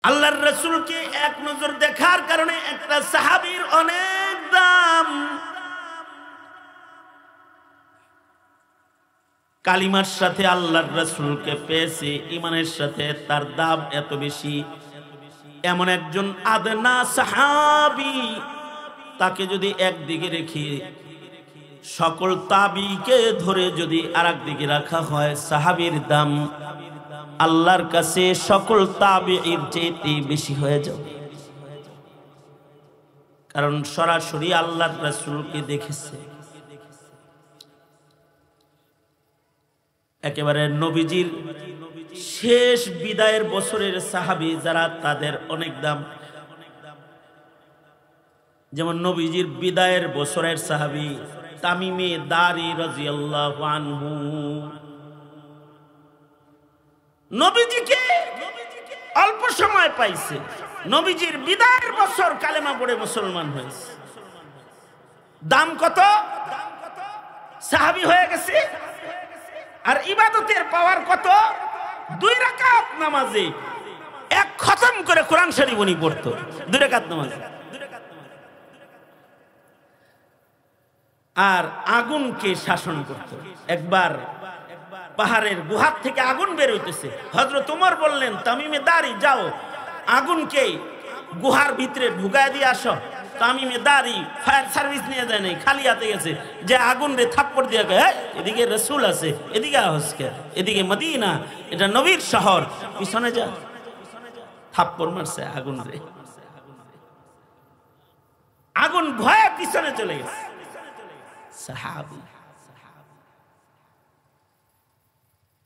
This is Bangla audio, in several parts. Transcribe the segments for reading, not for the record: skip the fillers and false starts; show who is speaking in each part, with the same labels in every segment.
Speaker 1: আল্লাহর রাসূলকে এক নজর দেখার কারণে একটা সাহাবীর অনেক দাম। কালিমার সাথে আল্লাহর রাসূলকে পেয়েছে, ঈমানের সাথে তার দাম এত বেশি। এমন একজন আদনা সাহাবী, তাকে যদি একদিকে রেখে সকল তাবিকে ধরে যদি আরেক দিকে রাখা হয়, সাহাবীর দাম আল্লাহর কাছে সকল তাবিঈর চেয়ে বেশি হয়ে যাবে। কারণ সরাসরি আল্লাহর রাসূলকে দেখেছে। একেবারে নবীজির শেষ বিদায়ের বছরের সাহাবী যারা, তাদের অনেক দাম। যেমন নবীজির বিদায়ের বছরের সাহাবী তামিমে দারি রাদিয়াল্লাহু আনহু, নবীজিকে অল্প সময় পাইছে, নবীজির বিদায়ের বছর কালেমা পড়ে মুসলমান হয়েছে। দাম কত? সাহাবী হয়ে গেছে। আর ইবাদতের পাওয়ার কত? 2 রাকাত নামাজে এক খতম করে কোরআন শরীফ উনি পড়তো 2 রাকাত নামাজে। আর আগুনকে শাসন করত। একবার পাহাড়ের গুহার থেকে আগুন বের হইতেছে, হযরত ওমর বললেন তামিমে দারি যাও আগুনকে গুহার ভিতরে ঢুকায় দিয়ে আসো। তামিমে দারি ফায়ার সার্ভিস নিয়ে যায় নাই, খালি হাতে গেছে, যে আগুন রে থাপ্পড় দিয়ে কয় এদিকে রাসূল আছে, এদিকে আসকে, এদিকে মদিনা, এটা নবীর শহর, পিছনে যা। থাপ্পড় মারছে আগুন রে, আগুন ভয়ে পিছনে চলে গেছে। সাহাবী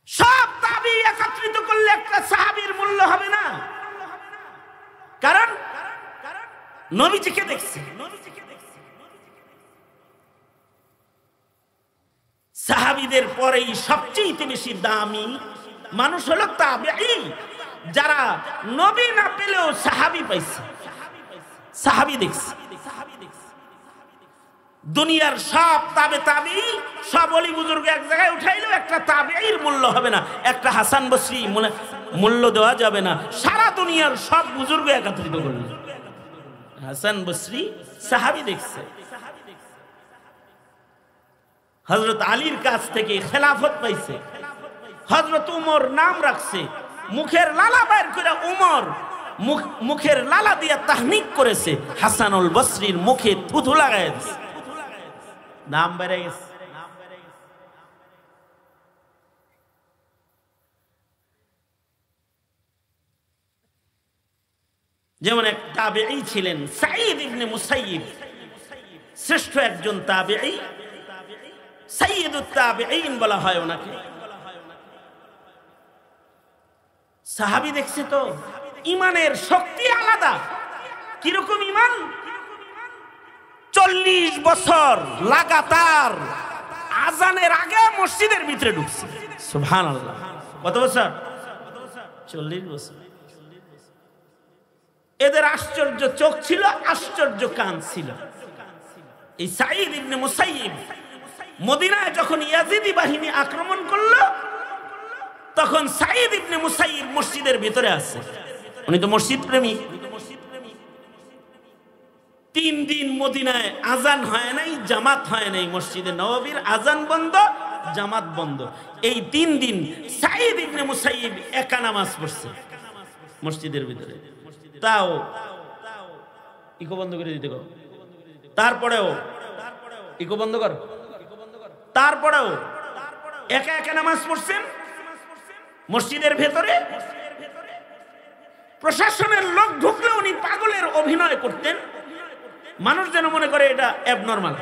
Speaker 1: সব তাবি একত্রিত করলে একটা সাহাবীর মূল্য হবে না। কারণ নবীজিকে দেখছে। সাহাবীদের পরেই সবচেয়ে বেশি দামি মানুষ হলো তাবিঈ, যারা নবী না পেলেও সাহাবী পাইছে, সাহাবী দেখছে। দুনিয়ার সব তাবিঈ সব ওলি বুজুর্গ এক জায়গায় উঠাইলেও একটা তাবিঈর মূল্য হবে না, একটা হাসান বসরি মূল্য দেওয়া যাবে না। সারা দুনিয়ার সব বুজুর্গ একত্রিত করলেন, হাসান বসরি সাহাবী দেখছে। হযরত আলীর কাছ থেকে খেলাফত পাইছে, হযরত উমর নাম রাখছে, মুখের লালা বের করে উমর মুখের লালা দিয়ে তাহনিক করেছে, হাসানুল বসরির মুখে থুথু লাগায় দিয়েছে, নাম বেড়ে গেছে। যেমন এক তাবিঈ ছিলেন সাঈদ ইবনে মুসাইয়িব, শ্রেষ্ঠ একজন তাবিঈ, সাইয়্যিদুত তাবিঈন বলা হয় ওনাকে। সাহাবী দেখছে তো, ঈমানের শক্তি আলাদা। কিরকম ঈমান? 40 বছর লাগাতার আজানের আগে মসজিদের ভিতরে ঢুকছে। সুবহানাল্লাহ। কত বছর? 40 বছর। এদের আশ্চর্য চোখ ছিল, আশ্চর্য কান ছিল। এই সাঈদ ইবনে মুসাইয়িব মদিনায় যখন ইয়াজিদি বাহিনী আক্রমণ করলো, তখন সাঈদ ইবনে মুসাইয়িব মসজিদের ভিতরে আছে। উনি তো মসজিদ প্রেমিক। 3 দিন মদিনায় আজান হয় নাই, জামাত হয় নাই। মসজিদে নববীর আজান বন্ধ, জামাত বন্ধ। এই 3 দিন সাঈদ ইবনে মুসাইয়িব একা নামাজ পড়ছে মসজিদের ভিতরে। তাও ইকো বন্ধ করে দিতে গো। তারপরেও ইকো বন্ধ কর। তারপরেও একা একা নামাজ পড়ছেন মসজিদের ভেতরে। প্রশাসনের লোক ঢুকলে উনি পাগলের অভিনয় করতেন, মানুষ যেন মনে করে এটা অ্যাবনর্মাল।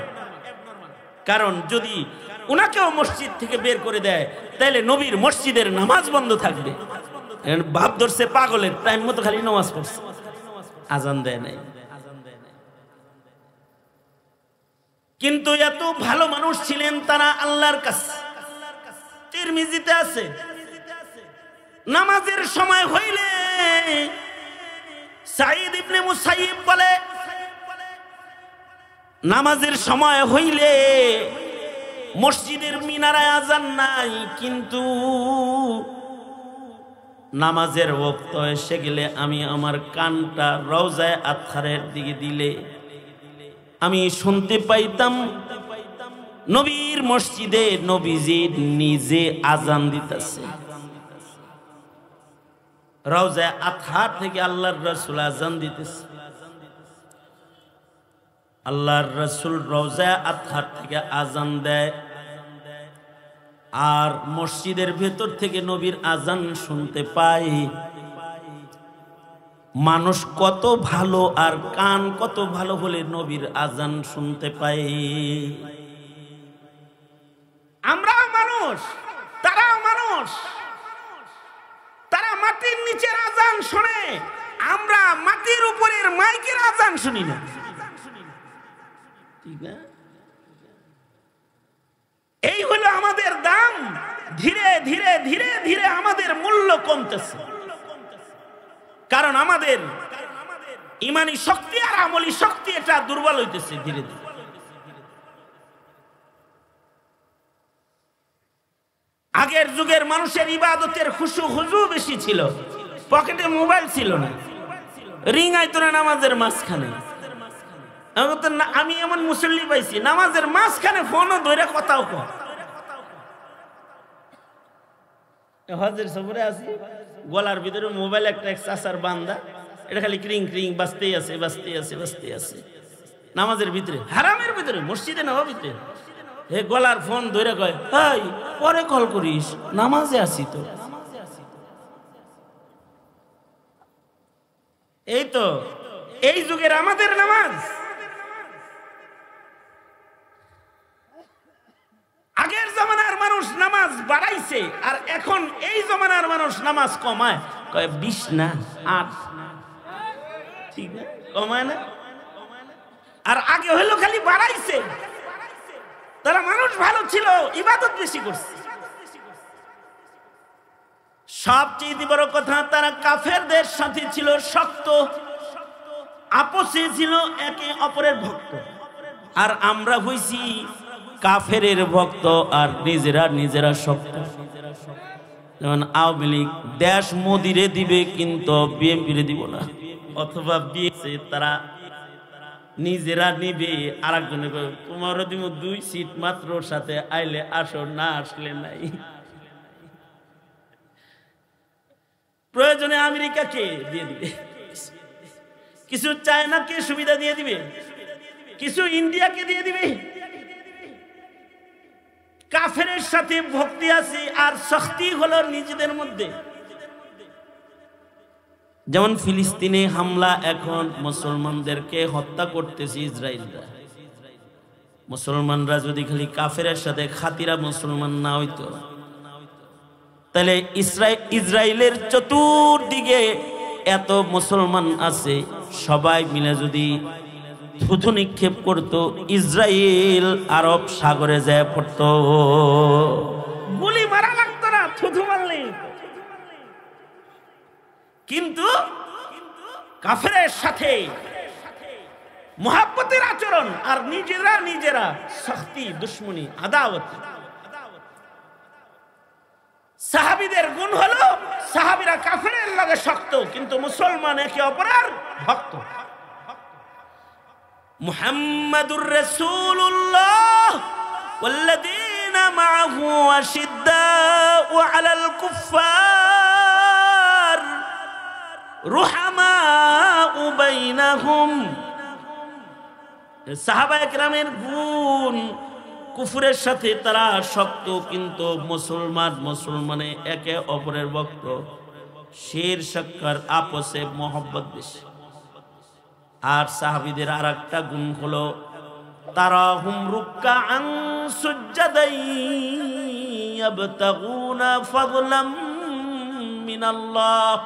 Speaker 1: কারণ যদি উনাকেও মসজিদ থেকে বের করে দেয়, তাহলে নবীর মসজিদের নামাজ বন্ধ থাকবে। ভাব ধরছে পাগলের, টাইম মতো খালি নামাজ পড়ছে, আজান দেয় নাই। কিন্তু এত ভালো মানুষ ছিলেন তারা আল্লাহর কাছে। তিরমিজিতে আছে, নামাজের সময় হইলে সাঈদ ইবনে মুসাইয়িব বলে, নামাজের সময় হইলে মসজিদের মিনারায় আজান নাই, কিন্তু নামাজের ওয়াক্ত এসে গেলে আমি আমার কানটা রওজায়ে আতহারের দিকে দিলে আমি শুনতে পাইতাম নবীর মসজিদে নবীজি নিজে আজান দিতেছে। রওজায়ে আতহার থেকে আল্লাহর রাসূল আজান দিতেছে। আল্লাহর রাসূল রওজায়ে আতহার থেকে আজান দেয়, আর মসজিদের ভেতর থেকে নবীর আজান শুনতে পাই। মানুষ কত ভালো আর কান কত ভালো হলে নবীর আজান শুনতে পাই। আমরাও মানুষ, তারাও মানুষ। তারা মাটির নিচের আজান শুনে, আমরা মাটির উপরের মাইকের আজান শুনি না, ঠিক না? এই হলো আমাদের দাম। ধীরে ধীরে ধীরে ধীরে আমাদের মূল্য কমতেছে, কারণ আমাদের ইমানি শক্তি আর আমলি শক্তি এটা দুর্বল হইতেছে ধীরে ধীরে। আগের যুগের মানুষের ইবাদতের খুশু হুজু বেশি ছিল, পকেটে মোবাইল ছিল না, রিং আইতো না নামাজের মাঝখানে। আমি এমন মুসল্লি পাইছি নামাজের মাঝখানে ফোনও ধরে কথাও কয়। হজের সফরে আছি, গলার ভিতরে মোবাইল একটা চাচার বান্দা, এটা খালি ক্রিং ক্রিং বাজতেই আছে বাজতেই আছে বাজতেই আছে। নামাজের ভিতরে, হারামের ভিতরে, মসজিদে নববীতে হে গলার ফোন ধরে কয়, হাই পরে কল করিস, নামাজে আছি তো। এই তো এই যুগের আমাদের নামাজ। আগের জমানার মানুষ নামাজ বাড়াইছে, আর এখন এই জমানার মানুষ নামাজ কমায়, কয় 20 না 8, ঠিক না? কমায় না। আর আগে হইলো খালি বাড়াইছে। তারা মানুষ ভালো ছিল, ইবাদত বেশি করছে। সবচেয়ে বড় কথা, তারা কাফেরদের সাথে ছিল শক্ত, আপসে ছিল একে অপরের ভক্ত। আর আমরা হইছি কাফেরের ভক্ত আর নিজেরা নিজেরা শক্ত। যেমন আওয়ামী লীগ দেশ মোদিরে দিবে কিন্তু বিএনপিরে দিব না, অথবা বিএসে তারা নিজেরা নিবে, আর একজনে তোমারও দিব 2 সিট মাত্র, সাথে আইলে আসো, না আসলে নাই। প্রয়োজনে আমেরিকাকে দিয়ে দিবে, কিছু চায়নাকে সুবিধা দিয়ে দিবে, কিছু ইন্ডিয়াকে দিয়ে দিবে। কাফেরের সাথে ভক্তি আছে আর শক্তি হলো নিজেদের মধ্যে। যেমন ফিলিস্তিনে হামলা, এখন মুসলমানদেরকে হত্যা করতেছে ইসরায়েলরা। মুসলমানরা যদি খালি কাফেরের সাথে খাতিরা মুসলমান না হইতো, তাহলে ইসরায়েলের চতুর্দিকে এত মুসলমান আছে, সবাই মিলে যদি থুথু নিক্ষেপ করত, ইসরায়েল আরব সাগরে যায় পড়ত, গুলি মারা লাগতো না, থুথু মারলে। কিন্তু কাফেরের সাথে মুহাব্বতের আচরণ আর নিজেরা নিজেরা শক্তি, দুশ্মনী, আদাওয়াত। সাহাবীদের গুণ হলো সাহাবীরা কাফেরের লগে শক্ত, কিন্তু মুসলমান একে অপরের ভক্ত। মুহাম্মাদুর রাসূলুল্লাহ ওয়াল্লাযীনা মাআহু আশিদ্দাউ আলাল কুফফার রুহামাউ বাইনাহুম। সাহাবায়ে কেরামের গুণ, কুফরের সাথে তারা শক্ত, কিন্তু মুসলমানে একে অপরের ভক্ত। শের শক্কর আপসে মোহব্বত বেশি। আর সাহাবীদের আর একটা গুণ হলো তারাহুম রুকআন সুজদান ইয়াবতাগুনা ফাদলাম মিনাল্লাহ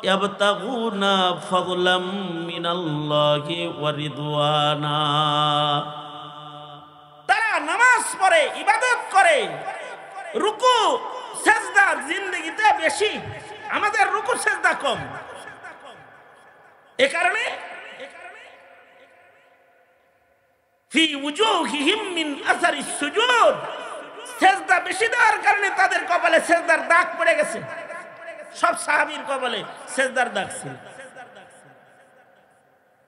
Speaker 1: ইয়াবতাগুনা ফাদলাম মিনাল্লাহি ওয়া রিদওয়ানা। তারা নামাজ পড়ে, ইবাদত করে, রুকু সিজদা জিন্দেগিতে বেশি, আমাদের রুকু সিজদা কম। এ কারণে ফি উজুহিহিম মিন আসারিস সুজুদ, সিজদা বেশি দেওয়ার কারণে তাদের কপালে সিজদার দাগ পড়ে গেছে। সব সাহাবীর কবলে সেজদার দাগ ছিল।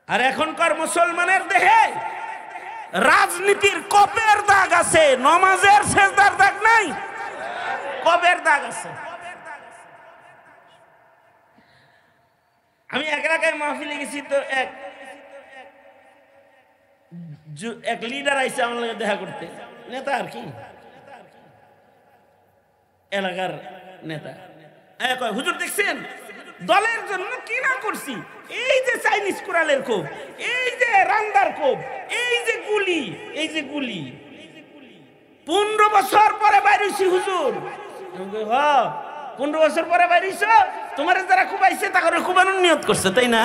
Speaker 1: আর এখনকার মুসলমানের দেহে রাজনীতির কোপের দাগ আছে, নমাজের সেজদার দাগ নাই, কোপের দাগ আছে। আমি এক এলাকায় মাহফিলে গেছি, তো এক লিডার আইসে আমার লগে দেখা করতে, নেতা আর কি, এলাকার নেতা। কয় হুজুর দেখছেন দলের জন্য কি না করছি, এই যে চাইনিজ কুড়ালের কোপ, এই যে রান্দার কোপ, এই যে গুলি, এই যে গুলি 15 বছর পরে বাইরেছি হুজুর। হ্যাঁ 15 বছর পরে বাইরেছ, তোমার যারা কুবাইছে তাকে কুবানোর নিয়ত করছে, তাই না?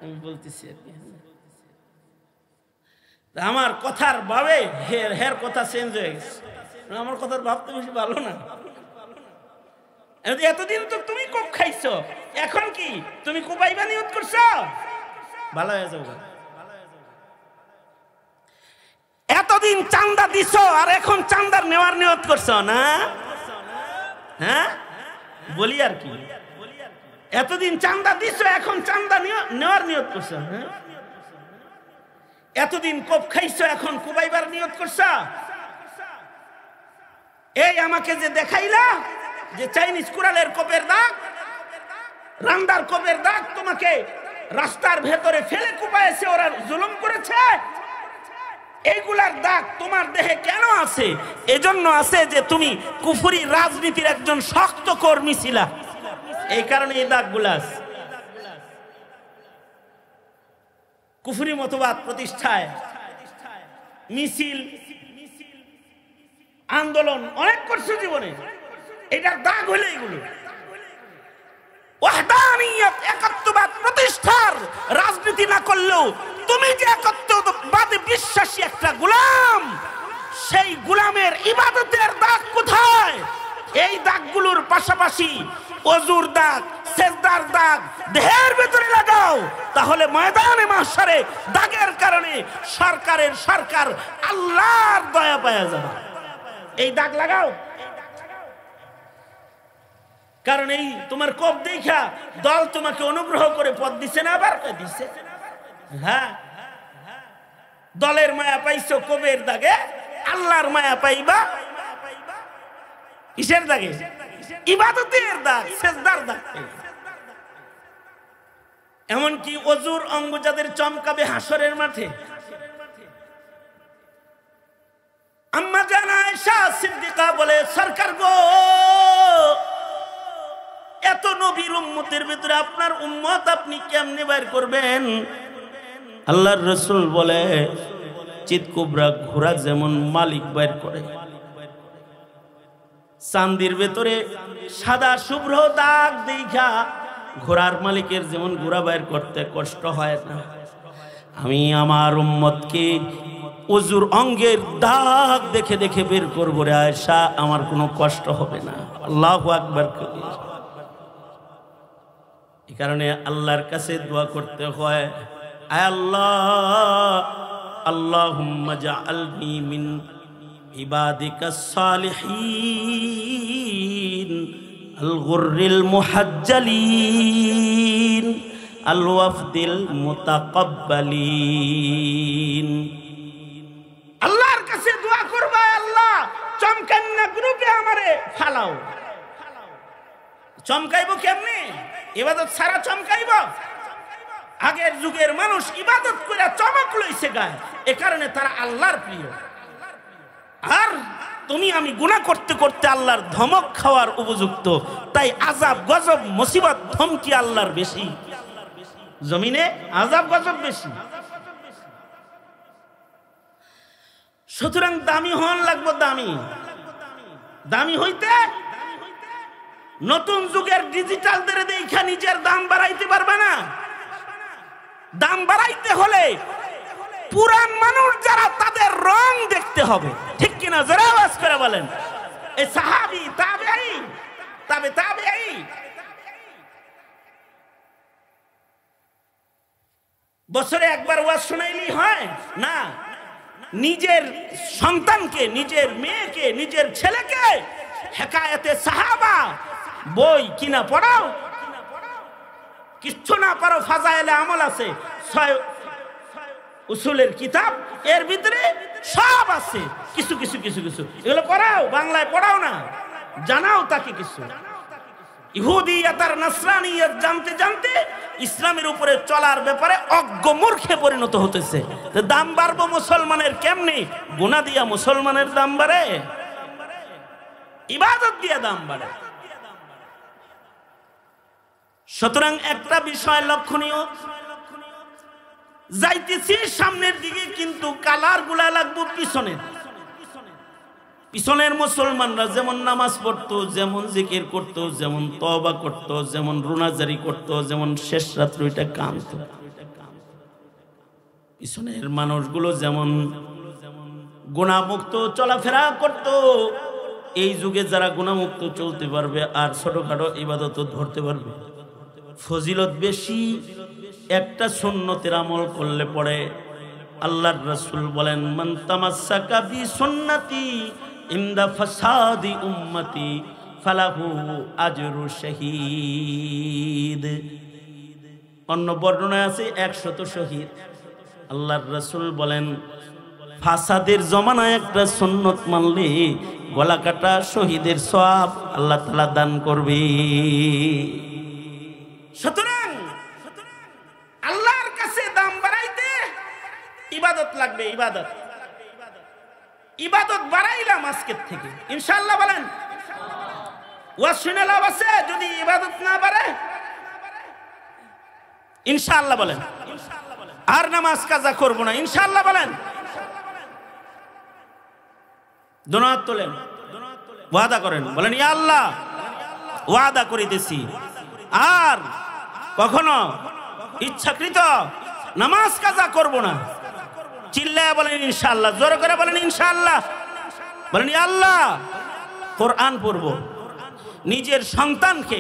Speaker 1: আমি বলতেছি আর কি, আমার কথার ভাবে হের কথা চেঞ্জ হয়ে গেছে। আমার কথার ভাব তো বেশি ভালো না। এতদিন তো তুমি কোপ খাইছো, এখন কি তুমি কুবাইবা নিয়ত করছো? ভালো হয়ে যাবে। এতদিন চান্দা দিছো আর এখন চান্দার নেওয়ার নিয়ত করছো না? হ্যাঁ বলি আর কি, এতদিন চান্দা দিছো, এখন চান্দা নেওয়ার নিয়ত করছো। হ্যাঁ এতদিন কোপ খাইছো, এখন কুবাইবার নিয়ত করছো। এই আমাকে যে দেখাইলা যে চাইনিজ কুড়ালের কোপের দাগ, রান্দার কোপের দাগ, তোমাকে রাস্তার ভেতরে ফেলে কুপাইছে, ওরা জুলুম করেছে, এইগুলার দাগ তোমার দেহে কেন আছে? এজন্য আছে যে তুমি কুফরি রাজনীতির একজন শক্ত কর্মী ছিলা, এই কারণে এই দাগগুলা আছে। কুফরি মতবাদ প্রতিষ্ঠায় মিছিল, আন্দোলন অনেক করছে জীবনে, এটার দাগ হলে এগুলো। ওয়াহদানিয়ত, একত্ববাদ প্রতিষ্ঠার রাজনীতি না করলেও তুমি যে একত্ববাদে বিশ্বাসী একটা গোলাম, সেই গোলামের ইবাদতের দাগ কোথায়? এই দাগগুলোর পাশাপাশি ওযুর দাগ, সেজদার দাগ দেহের ভেতরে লাগাও, তাহলে ময়দানে মাহশারে দাগের কারণে সরকার আল্লাহর দয়া পাওয়া যাবে। এই দাগ লাগাও, কারণ এই তোমার কোপ দেখা দল তোমাকে অনুগ্রহ করে পদ দিছে না, আবার দিছে। হ্যাঁ দলের মায়া পাইছো কোপের দাগে, আল্লাহর মায়া পাইবা কিসের দাগে? ইবাদতের দাগ, সেজদার দাগ। এমনকি ওযুর অঙ্গ যাদের চমকাবে হাসরের মাঠে, আম্মা জান আয়েশা সিদ্দিকা বলে, সরকার গো, এত নবীর উম্মতের ভিতরে আপনার উম্মত আপনি কেমনে বের করবেন? আল্লাহর রাসূল বলে, চিতকুবরা ঘোড়া যেমন মালিক বের করে, চান্দির ভেতরে সাদা শুভ্র দাগ দেখা ঘোড়ার মালিকের যেমন ঘোড়া বের করতে কষ্ট হয় না, আমি আমার উম্মতকে ওযুর অঙ্গের দাগ দেখে দেখে বের করবো রে আয়েশা, আমার কোনো কষ্ট হবে না। আল্লাহু আকবার। এই কারণে আল্লাহর কাছে দোয়া করতে হয়, আয় আল্লাহ, আল্লাহুম্মা জাআলনি মিন ইবাদিকাস সালিহিন আল গুররিল মুহাজ্জালিন আল ওয়াফদিল মুতাকাব্বালিন। আল্লাহর কাছে দোয়া করবা, আল্লাহ চমকান না গ্রুপে আমারে ফালাও। চমকাইবো কেমনে? ইবাদত ছাড়া চমকাইব? আগের যুগের মানুষ ইবাদত করে চমক লইছে গায়, এ কারণে তারা আল্লাহর প্রিয়। আর তুমি আমি গুনাহ করতে করতে আল্লাহর ধমক খাওয়ার উপযুক্ত, তাই আযাব গজব মুসিবত ধমকি আল্লাহর বেশি, জমিনে আযাব গজব বেশি। সুতরাং দামি হন লাগবো, দামি হইতে নতুন যুগের ডিজিটালদের দেখা নিজের দাম বাড়াইতে পারবে না। দাম বাড়াইতে হলে পুরান মানুষ যারা, তাদের রং দেখতে হবে, ঠিক কিনা? যারা আওয়াজ করে বলেন, এই সাহাবী, তাবেঈ, তাবেঈ বছরে একবার ওয়াজ শুনাইলেই হয় না। নিজের সন্তানকে, নিজের মেয়েকে, নিজের ছেলেকে হেকায়েতে সাহাবা বই কিনা পড়াও, কিচ্ছু না পারো ফাজাইলে আমল আছে, 6 উসুলের কিতাব, এর ভিতরে সব আছে, কিছু কিছু কিছু কিছু এগুলো পড়াও, বাংলায় পড়াও না, জানাও তাকে কিছু। ইহুদিয়াত আর নাসরানিয়াত জানতে জানতে ইসলামের উপরে চলার ব্যাপারে অজ্ঞ মূর্খে পরিণত হতেছে। দাম বাড়বো মুসলমানের কেমনি? গুনাহ দিয়া মুসলমানের দাম বাড়ে? ইবাদত দিয়া দাম বাড়ে। সুতরাং একটা বিষয় লক্ষণীয়, যাইতেছি সামনের দিকে কিন্তু কালার গুলা লাগবো পিছনের। পিছনের মুসলমানরা যেমন নামাজ পড়তো, যেমন জিকির করতো, যেমন তওবা করতো, যেমন রুনাজারি করতো, যেমন শেষ রাত্রিটা কাঁদতো, পিছনের মানুষগুলো যেমন গুনাহমুক্ত চলাফেরা করতো, এই যুগে যারা গুনাহমুক্ত চলতে পারবে আর ছোটখাটো ইবাদত ধরতে পারবে, ফজিলত বেশি। একটা সুন্নতের আমল করলে পরে আল্লাহর রাসূল বলেন, মান তামাসসাকা বি সুন্নতি ইনদা ফাসাদি উম্মতি ফালাহু আজরু শহীদ। অন্য বর্ণনায় আছে 100 শহীদ। আল্লাহর রাসূল বলেন, ফাসাদের জমানায় একটা সুন্নত মানলে গলা কাটা শহীদের সওয়াব আল্লাহ তাআলা দান করবে। সুতরাং আল্লাহর কাছে দাম বাড়াইতে ইবাদত লাগবে, ইবাদত। ইবাদত বাড়াইলাম আজকের থেকে ইনশাআল্লাহ বলেন। ওয়াজ শুনে লাভ আছে যদি ইবাদত না বাড়ে? ইনশাআল্লাহ বলেন। আর নামাজ কাজা করব না ইনশাআল্লাহ বলেন। দুনাত তোলেন, ওয়াদা করেন, বলেন ইয়া আল্লাহ ওয়াদা করিতেছি আর কখনো ইচ্ছাকৃত নামাজ কাজা করব না। চিল্লায়া বলেন ইনশাআল্লাহ, জোরে করে বলেন ইনশাআল্লাহ। বলেন ইয়া আল্লাহ কোরআন পড়ব, নিজের সন্তানকে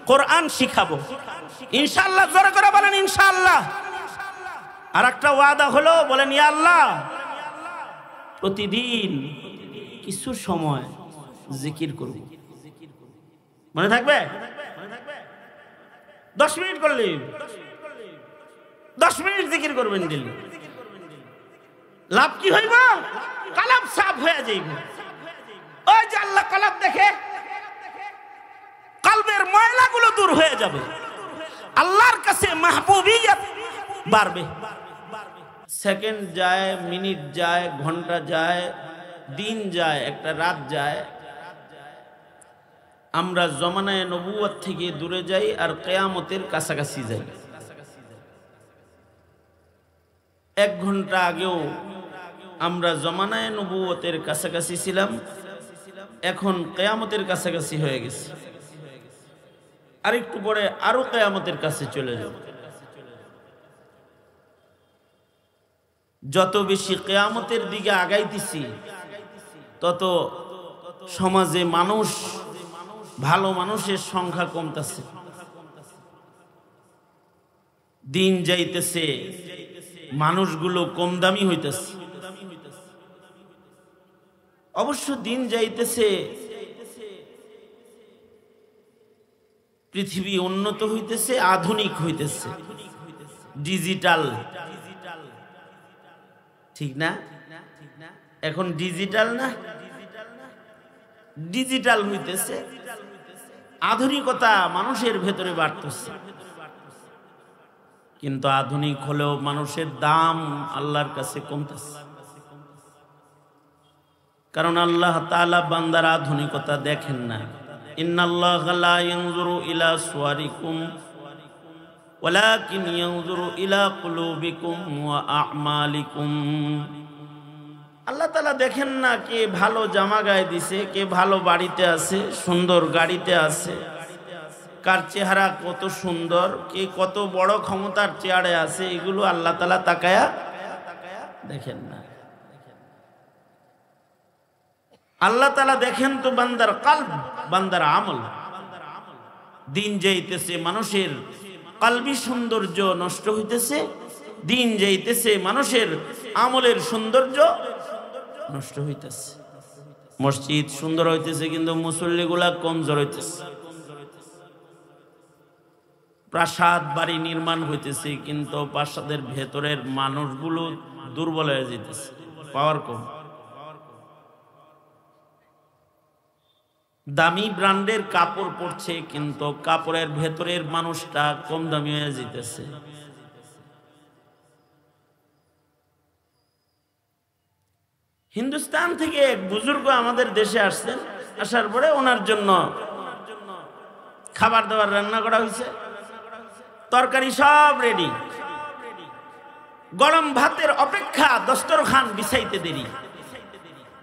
Speaker 1: কোরআন শিখাবো ইনশাআল্লাহ, জোরে করে বলেন ইনশাআল্লাহ। আর একটা ওয়াদা হলো, বলেন ইয়া আল্লাহ প্রতিদিন কিছু সময় জিকির করব। মনে থাকবে? 10 মিনিট করলে 10 মিনিট জিকির করবেন ডেইলি। লাভ কি হইব? কলব সাফ হয়ে যাইবে। ওই যে আল্লাহ কলব দেখে, কলবের ময়লাগুলো দূর হয়ে যাবে, আল্লাহর কাছে মাহবুবিয়ত বাড়বে। সেকেন্ড যায়, মিনিট যায়, ঘন্টা যায়, দিন যায়, একটা রাত যায়, আমরা জমানায়ে নবুয়ত থেকে দূরে যাই আর কিয়ামতের কাছাকাছি যাই। 1 ঘন্টা আগেও আমরা জমানায়ে নবুয়তের কাছাকাছি ছিলাম, এখন কিয়ামতের কাছাকাছি হয়ে গেছি। আর একটু পরে আরো কিয়ামতের কাছে চলে যাব। যত বেশি কিয়ামতের দিকে আগাইতেছি তত সমাজে মানুষ, ভালো মানুষের সংখ্যা কমতেছে। দিন যাইতেছে, মানুষগুলো কম দামি হইতেছে। অবশ্য দিন যাইতেছে, পৃথিবী উন্নত হইতেছে, আধুনিক হইতেছে, ডিজিটাল, ঠিক না? এখন ডিজিটাল না, ডিজিটাল হইতেছে, আধুনিকতা মানুষের ভেতরে বাড়তেছে। কিন্তু আধুনিক হলেও মানুষের দাম আল্লাহর কাছে কমতেছে। কারণ আল্লাহ তাআলা বান্দার আধুনিকতা দেখেন না। ইন্নাল্লাহা লা ইয়ানজুরু ইলা সুওয়ারিকুম ওয়ালাকিন ইয়ানজুরু ইলা কুলুবিকুম ওয়া আ'মালিকুম। আল্লাহ তাআলা দেখেন না কে ভালো জামা গায়ে দিছে, কে ভালো বাড়িতে আছে, সুন্দর গাড়িতে আছে, কার চেহারা কত সুন্দর, কে কত বড় ক্ষমতার চেয়ারে আছে, এগুলো আল্লাহ তাআলা তাকায়া দেখেন না। আল্লাহ তাআলা দেখেন তো বান্দার কলব, বান্দার আমল। দিন যাইতেছে মানুষের কলবি সৌন্দর্য নষ্ট হইতেছে, দিন যাইতেছে মানুষের আমলের সৌন্দর্য নষ্ট হইতেছে। মসজিদ সুন্দর হইতেছে কিন্তু মুসল্লিগুলা কমজোর হইতেছে। প্রাসাদ বাড়ি নির্মাণ হইতেছে কিন্তু প্রাসাদের ভেতরের মানুষগুলো দুর্বল হয়ে যেতেছে, পাওয়ার কম। দামি ব্র্যান্ডের কাপড় পরছে কিন্তু কাপড়ের ভেতরের মানুষটা কম দামি হয়ে যেতেছে। হিন্দুস্তান থেকে এক বুজুর্গ আমাদের দেশে আসছেন, আসার পরে ওনার জন্য খাবার দাবার রান্না করা হয়েছে, তরকারি সব রেডি, গরম ভাতের অপেক্ষা দস্তরখান বিছাইতে দেরি।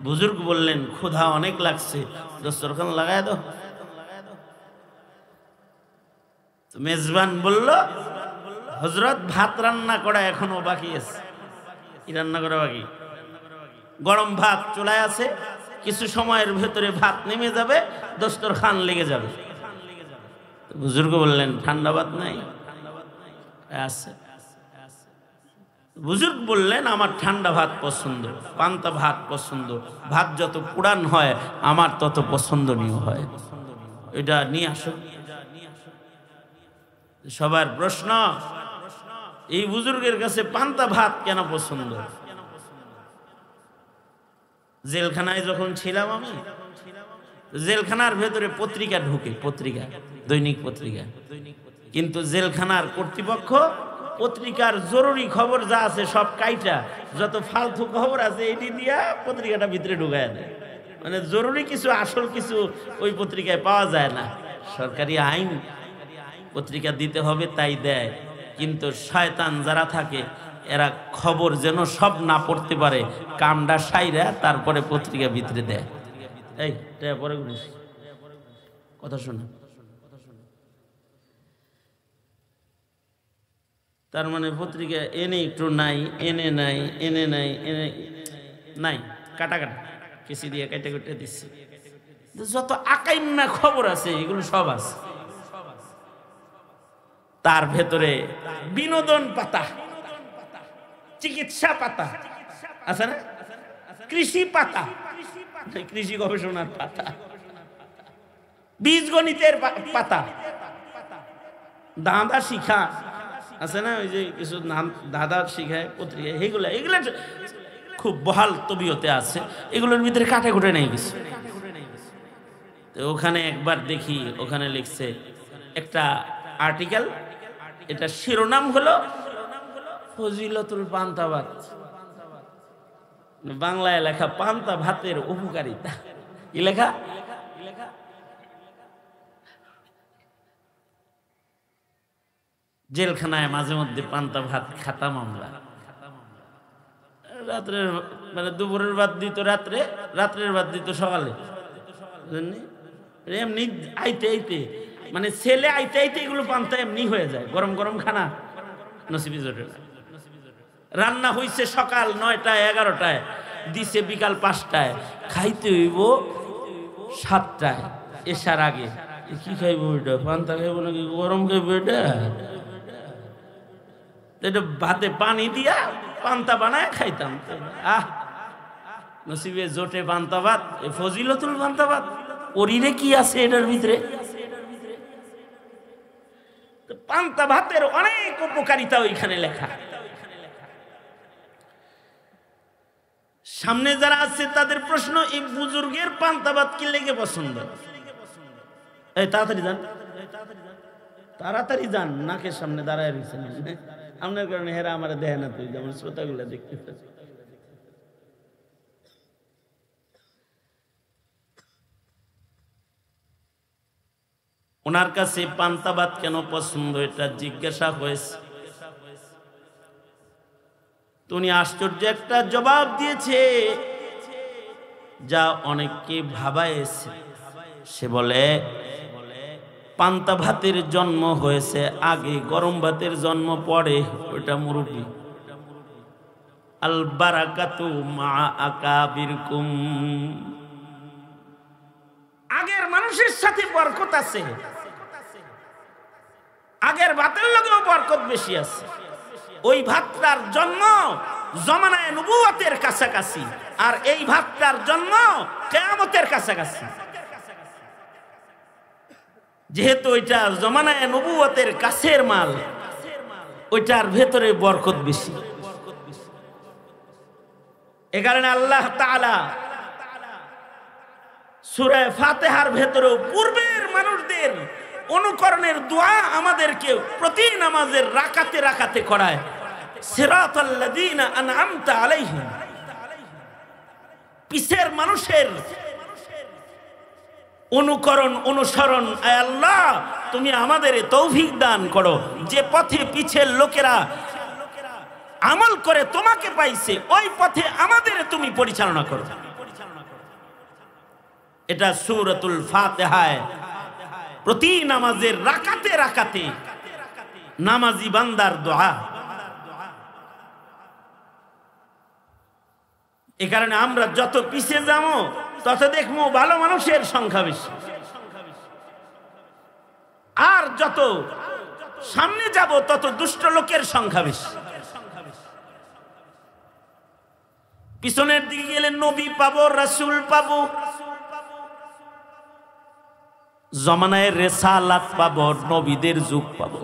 Speaker 1: বুজুর্গ বললেন ক্ষুধা অনেক লাগছে, দস্তরখান লাগায় দাও। মেজবান বলল হযরত ভাত রান্না করা এখনো বাকি আছে। কি রান্না করা বাকি? গরম ভাত চুলায় আছে, কিছু সময়ের ভেতরে ভাত নেমে যাবে, দস্তরখান লেগে যাবে। বুজুর্গ বললেন ঠান্ডা ভাত নাই? আছে। বুজুর্গ বললেন আমার ঠান্ডা ভাত পছন্দ, পান্তা ভাত পছন্দ, ভাত যত পুরান হয় আমার তত পছন্দনীয় হয়, এটা নিয়ে আসো। সবার প্রশ্ন, এই বুজুর্গের কাছে পান্তা ভাত কেন পছন্দ? জেলখানায় যখন ছিলাম আমি, জেলখানার ভেতরে পত্রিকা ঢুকে, পত্রিকা, দৈনিক পত্রিকা, কিন্তু জেলখানার কর্তৃপক্ষ পত্রিকার জরুরি খবর যা আছে সব কাইটা, যত ফালতু খবর আছে এটি দিয়া পত্রিকাটা ভিতরে ঢুকায় দেয়। মানে জরুরি কিছু, আসল কিছু ওই পত্রিকায় পাওয়া যায় না। সরকারি আইন পত্রিকা দিতে হবে তাই দেয়, কিন্তু শয়তান যারা থাকে এরা খবর যেন সব না পড়তে পারে, কামডা সাইরা তারপরে পত্রিকা ভিতরে দেয়। এই পরে কথা শোনা, তার মানে পত্রিকা এনে একটু নাই, এনে নাই, এনে নাই, এনে নাই, কাটা কাটা কেসি দিয়ে কেটে কেটে দিচ্ছে। যত আকাইন্না খবর আছে এগুলো সব আছে। তার ভেতরে বিনোদন পাতা, চিকিৎসা পাতা আছে না, কৃষি পাতা, কৃষি গবেষণার পাতা, বীজগণিতের পাতা, দাদা শিখা আছে না, ওই যে কিছু নাম দাদা শিখায় পত্রিকা, এগুলা এগুলা খুব বহাল তবিয়তে আছে, এগুলোর ভিতরে কাটে কুটে নেই কিছু। তো ওখানে একবার দেখি, ওখানে লিখছে একটা আর্টিকেল, এটা শিরোনাম হলো ফজিলতুল পান্তা ভাত, বাংলায় লেখা পান্তা ভাতের উপকারিতা। কি লেখা? জেলখানায় মাঝে মধ্যে পান্তা ভাত খাতাম আমরা। রাত্রের মানে দুপুরের ভাত দিত রাত্রে, রাত্রের ভাত দিত সকালে। এমনি আইতে আইতে মানে ছেলে আইতে আইতে এগুলো পান্তা এমনি হয়ে যায়, গরম গরম খানা নসিবে জোটে না। রান্না হইছে সকাল 9টায় 11টায়, দিছে বিকাল 5টায়, খাইতে হইব 7টায় এসার আগে। কি খাইব এটা? পান্তা খাইব নাকি গরম খাইব? এটা ভাতে পানি দিয়া পান্তা বানায় খাইতাম। আহ, নসিবে জোটে পান্তা ভাত, ফজিলতুল পান্তা ভাত, ওরিরে কি আছে এটার ভিতরে? পান্তা ভাতের অনেক উপকারিতা ওইখানে লেখা। সামনে যারা আছে তাদের প্রশ্ন, এই বুজুর্গের পান্তা ভাত কি লেগে পছন্দ? এই তাড়াতাড়ি যান, তাড়াতাড়ি যান, নাকের সামনে দাঁড়ায় রয়েছেন আপনার কারণে, হেরা আমার দেয় না, তুই যেমন শ্রোতাগুলো দেখতে পাচ্ছ। ওনার কাছে পান্তা ভাত কেন পছন্দ এটা জিজ্ঞাসা হয়েছে, উনি আশ্চর্য একটা জবাব দিয়েছে যা অনেককে ভাবায়েছে। সে বলে পান্তা ভাতের জন্ম হয়েছে আগে, গরম ভাতের জন্ম পরে, ওটা মুরব্বি। আল বারাকাতু মা আকাবিরকুম, আগের মানুষের সাথে বরকত আছে, আগের ভাতের লগেও বরকত বেশি আছে। ওই ভাতটার জন্ম জমানায়ে নবুয়তের কাছাকাছি, আর এই ভাতটার জন্য কিয়ামতের কাছাকাছি, যেহেতু ওইটা জমানায়ে নবুয়তের কাছের মাল, ওইটার ভেতরে বরকত বেশি। এ কারণে আল্লাহ তাআলা সূরা ফাতিহার ভেতরে পূর্বের মানুষদের অনুকরণের দোয়া আমাদেরকে প্রতি নামাজের রাকাতে রাকাতে করায়। সিরাতাল্লাযীনা আনআমতা আলাইহিম, পিছের মানুষের অনুকরণ অনুসরণ, আয় আল্লাহ তুমি আমাদের তৌফিক দান করো, যে পথে পিছের লোকেরা আমল করে তোমাকে পাইছে ওই পথে আমাদের তুমি পরিচালনা করো। এটা সূরাতুল ফাতিহায় প্রতি নামাজের রাকাতে রাকাতে নামাজি বান্দার দোয়া। এই কারণে আমরা যত পিছিয়ে যাবো তত দেখবো ভালো মানুষের সংখ্যা বেশি, আর যত সামনে যাব তত দুষ্ট লোকের সংখ্যা বেশি। পিছনের দিকে গেলে নবী পাবো, রাসূল পাবো, জমানায় রেসালাত পাবো, নবীদের যুগ পাবো।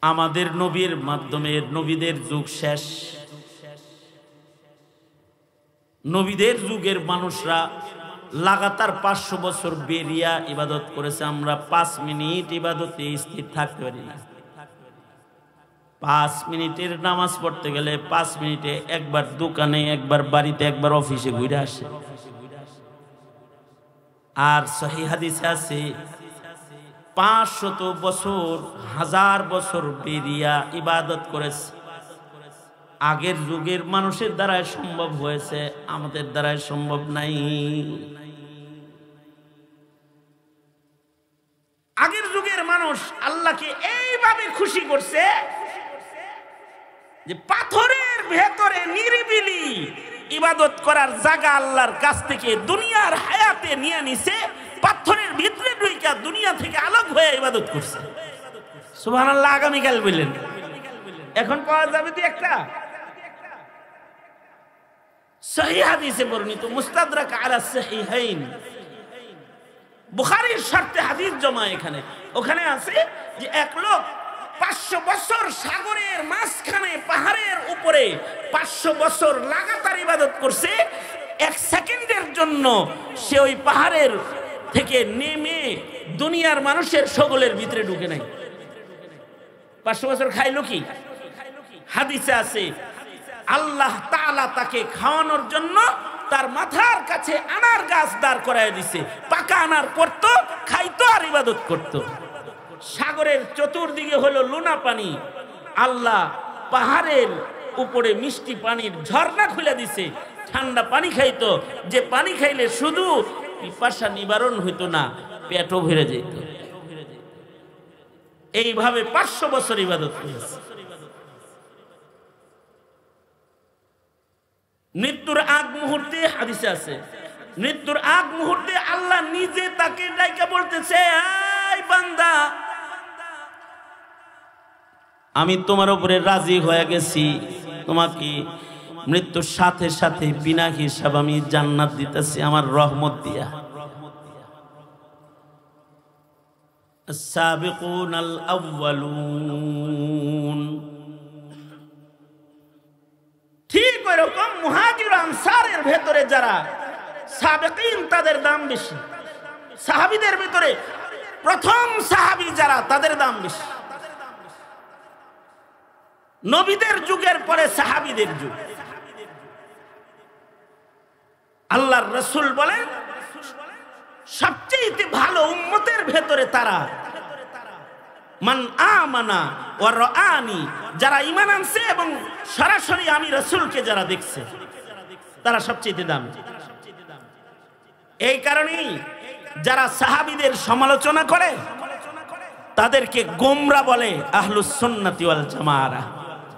Speaker 1: আমাদের নবীর মাধ্যমে নবীদের যুগ শেষ। নবীদের যুগের মানুষরা লাগাতার 500 বছর বেরিয়া ইবাদত করেছে। আমরা 5 মিনিট ইবাদতে স্থির থাকতে পারি না। 5 মিনিটের নামাজ পড়তে গেলে 5 মিনিটে একবার দোকানে, একবার বাড়িতে, একবার অফিসে ঘুরে আসে। আর সহিহ হাদিসে আছে 500 বছর, 1000 বছর বেরিয়া ইবাদত করেছে। আগের যুগের মানুষের দ্বারাই সম্ভব হয়েছে, আমাদের দ্বারাই সম্ভব নাই। আগের যুগের মানুষ আল্লাহকে এইভাবে খুশি করছে যে পাথরের ভেতরে নিরিবিলি ইবাদত করার জায়গা আল্লাহর কাছ থেকে দুনিয়ার হায়াতে নিয়ে নিছে, পাথরের ভিতরে ঢুইকা দুনিয়া থেকে আলোক হয়ে ইবাদত করছে। সুবহানাল্লাহ। আগামীকাল বললেন, এখন পাওয়া যাবে তো একটা সহিহ হাদিসে বর্ণিত মুস্তাদরাক আলা সহিহাইন, বুখারীর শর্তে হাদিস জমা এখানে। ওখানে আছে যে এক লোক 500 বছর সাগরের মাঝখানে পাহাড়ের উপরে 500 বছর লাগাতার ইবাদত করছে। 1 সেকেন্ডের জন্য সে ওই পাহাড়ের থেকে নেমে দুনিয়ার মানুষের সকলের ভিতরে ঢুকে নাই। 500 বছর খাইলো কি? হাদিসে আছে আল্লাহ তাআলা তাকে খাওয়ানোর জন্য তার মাথার কাছে আনার গাছ দাঁড় করায় দিছে। পাকা আনার করতো, খাইতো আর ইবাদত করতো। সাগরের চতুর্দিকে হলো লুনা পানি, আল্লাহ পাহাড়ের উপরে মিষ্টি পানির ঝর্ণা খুলে দিছে, ঠান্ডা পানি খাইতো, যে পানি খাইলে শুধু পিপাসা নিবারণ হইতো না, পেটও ভরে যেত। এইভাবে 500 বছর ইবাদত করেছে। মৃত্যুর আগ মুহূর্তে হাদিসে আছে, মৃত্যুর আগ মুহূর্তে আল্লাহ নিজে তাকে ডাইকা বলতেছে, এই বান্দা আমি তোমার উপরে রাজি হয়ে গেছি, তোমাকে মৃত্যুর সাথে সাথে বিনা হিসাব আমি জান্নাত দিতেছি আমার রহমত দিয়া। আস-সাবিকুনাল আউয়ালুন, ঠিক ওইরকম মুহাজির আনসারের ভেতরে যারা সাবেকিন তাদের দাম বেশি। সাহাবীদের ভিতরে প্রথম সাহাবী যারা তাদের দাম বেশি। নবীদের যুগের পরে সাহাবীদের যুগ। আল্লাহর রাসূল বলেন সবচেয়ে ভালো উম্মতের ভেতরে তারা মান আমানা ওয়া রাআনি, যারা ঈমান আনছে এবং সরাসরি আমি রাসূলকে যারা দেখছে তারা সবচেয়ে দাম। এই কারণেই যারা সাহাবীদের সমালোচনা করে তাদেরকে গোমরা বলে আহলুস সুন্নাতি ওয়াল জামাআহ।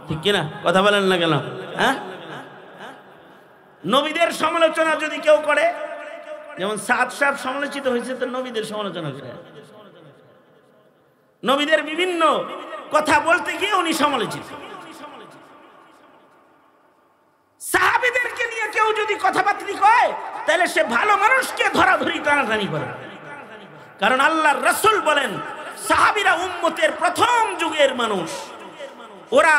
Speaker 1: ঠিক কি না? কথা বলেন না কেন? হ্যাঁ, নবীদের সমালোচনা যদি কেউ করে, যেমন সাদ সাহেব সমালোচিত হয়েছে তো নবীদের সমালোচনা করে, নবীদের বিভিন্ন কথা বলতে গিয়ে উনি সমালোচিত। কেউ যদি কথাবার্তা কয় তাহলে সে ভালো মানুষকে ধরাধরি টানাটানি করে। কারণ আল্লাহর রাসূল বলেন, সাহাবীরা উম্মতের প্রথম যুগের মানুষ, ওরা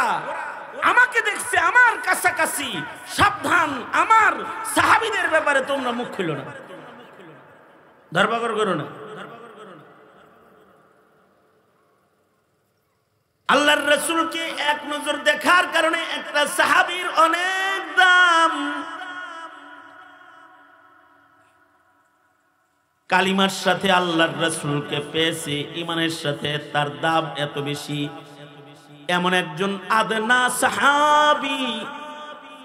Speaker 1: আমাকে দেখছে আমার কাছাকাছি, সাবধান আমার সাহাবীদের ব্যাপারে তোমরা মুখ খুলো না, ধরপাকড় করো না। আল্লাহর রাসূলকে এক নজর দেখার কারণে একটা সাহাবীর অনেক দাম। কালিমার সাথে আল্লাহর রাসূলকে পেয়েছে, ঈমানের সাথে তার দাম এত বেশি। এমন একজন আদনা সাহাবী,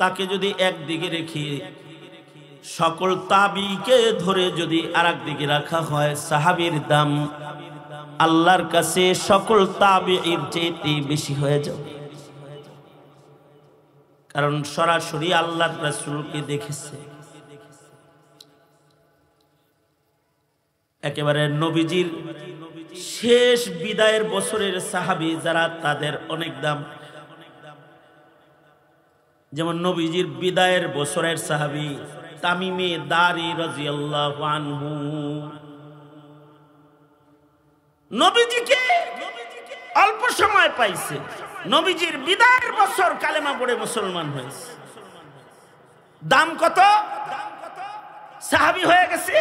Speaker 1: তাকে যদি একদিকে রেখে সকল তাবিকে ধরে যদি আরেক দিকে রাখা হয়, সাহাবীর দাম আল্লাহর কাছে সকল তাবিঈর চেয়ে বেশি হয়ে যাবে। কারণ সরাসরি আল্লাহর রাসূলকে দেখেছে। একেবারে নবীজির শেষ বিদায়ের বছরের সাহাবী যারা, তাদের অনেক দাম। যেমন নবীজির বিদায়ের বছরের সাহাবী তামিমে দারি রাদিয়াল্লাহু আনহু, নবীজিকে অল্প সময় পাইছে, নবীজির বিদায়ের বছর কালেমা পড়ে মুসলমান হয়েছে। দাম কত? সাহাবী হয়ে গেছে।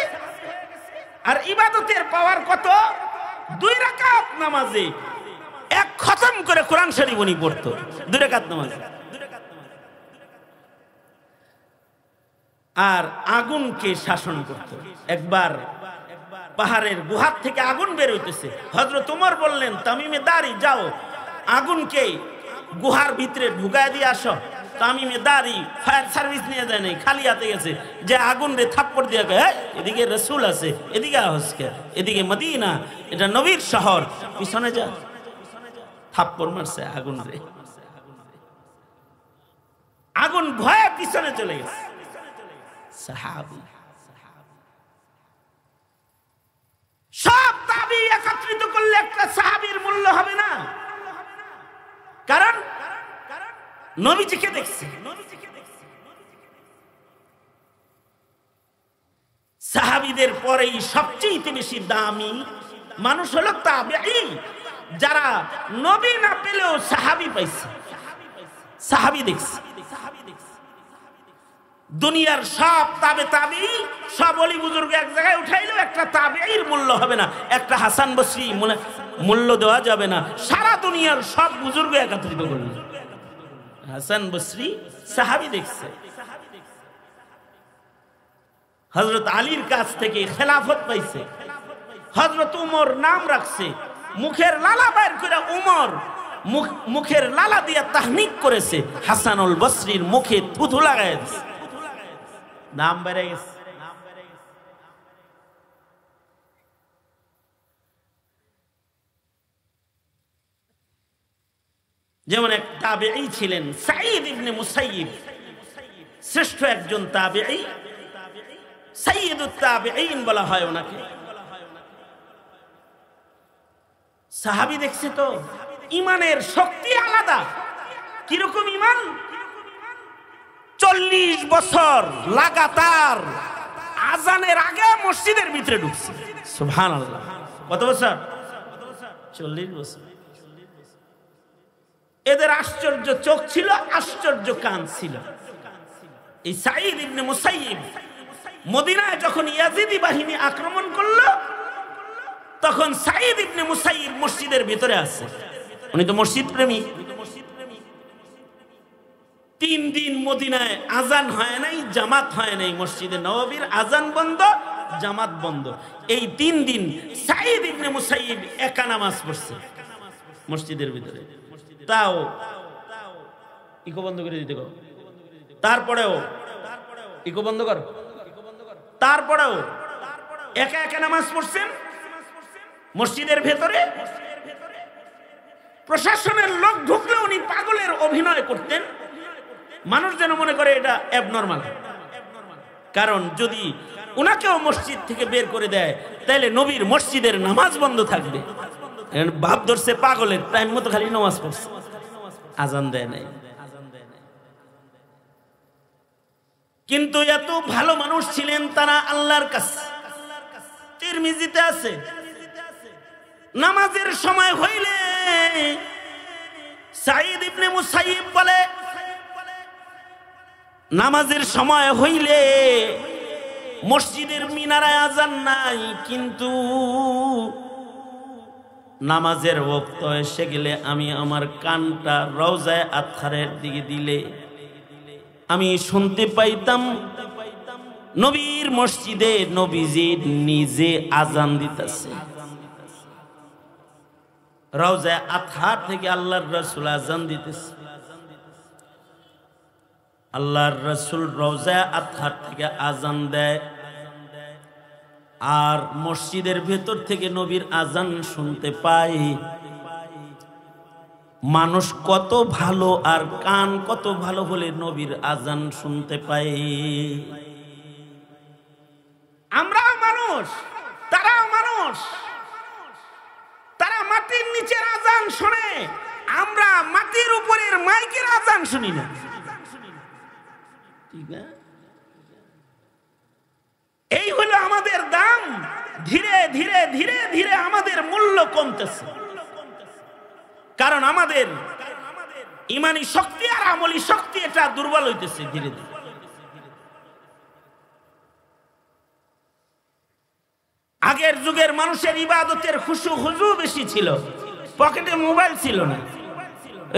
Speaker 1: আর ইবাদতের পাওয়ার কত? 2 রাকাত নামাজে এক খতম করে কোরআন শরীফ উনি পড়তো 2 রাকাত নামাজে। আর আগুনকে শাসন করত। একবার পাহাড়ের গুহার থেকে আগুন বের হইতেছে, হযরত ওমর বললেন, তামিমে দারি যাও আগুনকে গুহার ভিতরে ঢুকায় দিয়ে আসো। তামিমে দারি ফায়ার সার্ভিস নিয়ে যায় নাই, খালি হাতে গেছে, যে আগুন রে থাপ্পড় দিয়ে কয়, এদিকে রাসূল আছে, এদিকে আহসকে, এদিকে মদিনা, এটা নবীর শহর, পিছনে যা। থাপ্পড় মারছে আগুন রে, আগুন ভয়ে পিছনে চলে গেছে। সাহাবী, সব তাবী একত্রিত করলে একটা সাহাবীর মূল্য হবে না। কারণ নবীজিকে দেখছে। সাহাবীদের পরেই সবচেয়ে বেশি দামি মানুষ হলো তাবেঈ, যারা নবী না পেলেও সাহাবী পাইছে, সাহাবী দেখছে। দুনিয়ার সব তাবেঈ, সব ওলি বুজুর্গ এক জায়গায় উঠাইলেও একটা তাবেঈর মূল্য হবে না, একটা হাসান বসরি মূল্য দেওয়া যাবে না। সারা দুনিয়ার সব বুজুর্গ একত্রিত করলেন, হাসান বসরি সাহাবী দেখছে। হযরত আলীর কাছ থেকে খেলাফত পাইছে, হযরত উমর নাম রাখছে, মুখের লালা বাইর করে উমর মুখের লালা দিয়ে তাহনিক করেছে, হাসানুল বসরির মুখে থুথু লাগায় দিয়েছে, নাম বেড়ে গেছে। যেমন এক তাবেঈ ছিলেন সাঈদ ইবনে মুসাইয়িব, শ্রেষ্ঠ একজন তাবেঈ, সাইয়্যিদুত তাবেঈন বলা হয় ওনাকে। সাহাবী দেখছে তো, ঈমানের শক্তি আলাদা। কিরকম ঈমান? 40 বছর লাগাতার আজানের আগে মসজিদের ভিতরে ঢুকছে। সুবহানাল্লাহ। কত বছর? 40 বছর। এদের আশ্চর্য চোখ ছিল, আশ্চর্য কান ছিল। এই সাঈদ ইবনে মুসাইয়িব মদিনায় যখন ইয়াজিদি বাহিনী আক্রমণ করলো, তখন সাঈদ ইবনে মুসাইয়িব মসজিদের ভিতরে আছে। উনি তো মসজিদ প্রেমী। 3 দিন মদিনায় আজান হয় নাই, জামাত হয় নাই। মসজিদে নববীর আজান বন্ধ, জামাত বন্ধ। এই 3 দিন সাঈদ ইবনে মুসাইয়িব একা নামাজ পড়ছে মসজিদের ভিতরে। তাও ইকো বন্ধ করে দিতে গো। তারপরেও ইকো বন্ধ কর। তারপরেও একা একা নামাজ পড়ছেন মসজিদের ভেতরে। প্রশাসনের লোক ঢুকলে উনি পাগলের অভিনয় করতেন, মানুষ যেন মনে করে এটা অ্যাবনর্মাল। কারণ যদি উনাকেও মসজিদ থেকে বের করে দেয়, তাহলে নবীর মসজিদের নামাজ বন্ধ থাকবে। ভাব ধরছে পাগলের, টাইম মতো খালি নামাজ পড়ছে, আজান দেয় নাই। কিন্তু এত ভালো মানুষ ছিলেন তারা আল্লাহর কাছে। তিরমিজিতে আছে, নামাজের সময় হইলে সাঈদ ইবনে মুসাইয়িব বলে, নামাজের সময় হইলে মসজিদের মিনারায় আজান নাই, কিন্তু নামাজের ওয়াক্ত এসে গেলে আমি আমার কানটা রওজায়ে আতহারের দিকে দিলে আমি শুনতে পাইতাম নবীর মসজিদে নবীজি নিজে আজান দিতেছে। রওজায়ে আতহার থেকে আল্লাহর রাসূল আজান দিতেছে। আল্লাহর রাসূল রওজায়ে আতহার থেকে আজান দেয়, আর মসজিদের ভেতর থেকে নবীর আজান শুনতে পাই। মানুষ কত ভালো আর কান কত ভালো হলে নবীর আজান শুনতে পাই। আমরাও মানুষ, তারাও মানুষ। তারা মাটির নিচের আজান শুনে, আমরা মাটির উপরের মাইকের আজান শুনি না, ঠিক না? এই হলো আমাদের দাম। ধীরে ধীরে ধীরে ধীরে আমাদের মূল্য কমতেছে, কারণ আমাদের ইমানি শক্তি আর আমলি শক্তি এটা দুর্বল হইতেছে ধীরে ধীরে। আগের যুগের মানুষের ইবাদতের খুশু হুজু বেশি ছিল, পকেটে মোবাইল ছিল না,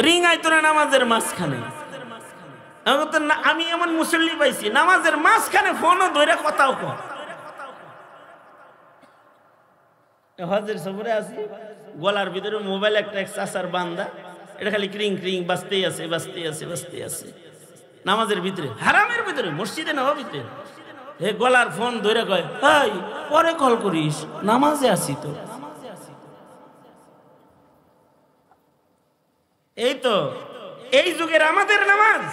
Speaker 1: রিং আইতো না নামাজের মাঝখানে। আমি এমন মুসল্লি পাইছি নামাজের মাঝখানে ফোনও ধরে কথাও কয়। হজের সফরে আছি, গলার ভিতরে মোবাইল একটা চাচার বান্দা, এটা খালি ক্রিং ক্রিং বাজতেই আছে বাজতেই আছে বাজতেই আছে। নামাজের ভিতরে, হারামের ভিতরে, মসজিদে নববীতে হে গলার ফোন ধরে কয়, এই পরে কল করিস, নামাজে আছি তো। এই তো এই যুগের আমাদের নামাজ।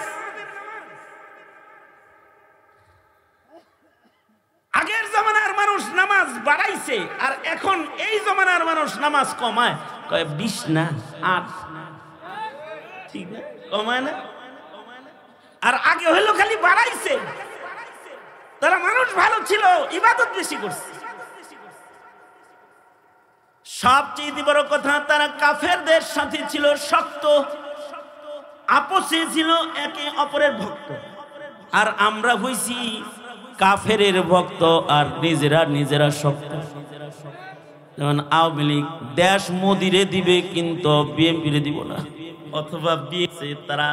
Speaker 1: আগের জমানার মানুষ নামাজ বাড়াইছে, আর এখন এই জমানার মানুষ নামাজ কমায়, কয় 20 না 8, ঠিক না? কমায় না। আর আগে হইলো খালি বাড়াইছে। তারা মানুষ ভালো ছিল, ইবাদত বেশি করছে। সবচেয়ে বড় কথা, তারা কাফেরদের সাথে ছিল শক্ত, আপসে ছিল একে অপরের ভক্ত। আর আমরা হইছি কাফেরের ভক্ত আর নিজেরা নিজেরা শক্ত। যেমন আওয়ামী লীগ দেশ মোদিরে দিবে কিন্তু বিএনপিরে দিব না, অথবা বিএনপি তারা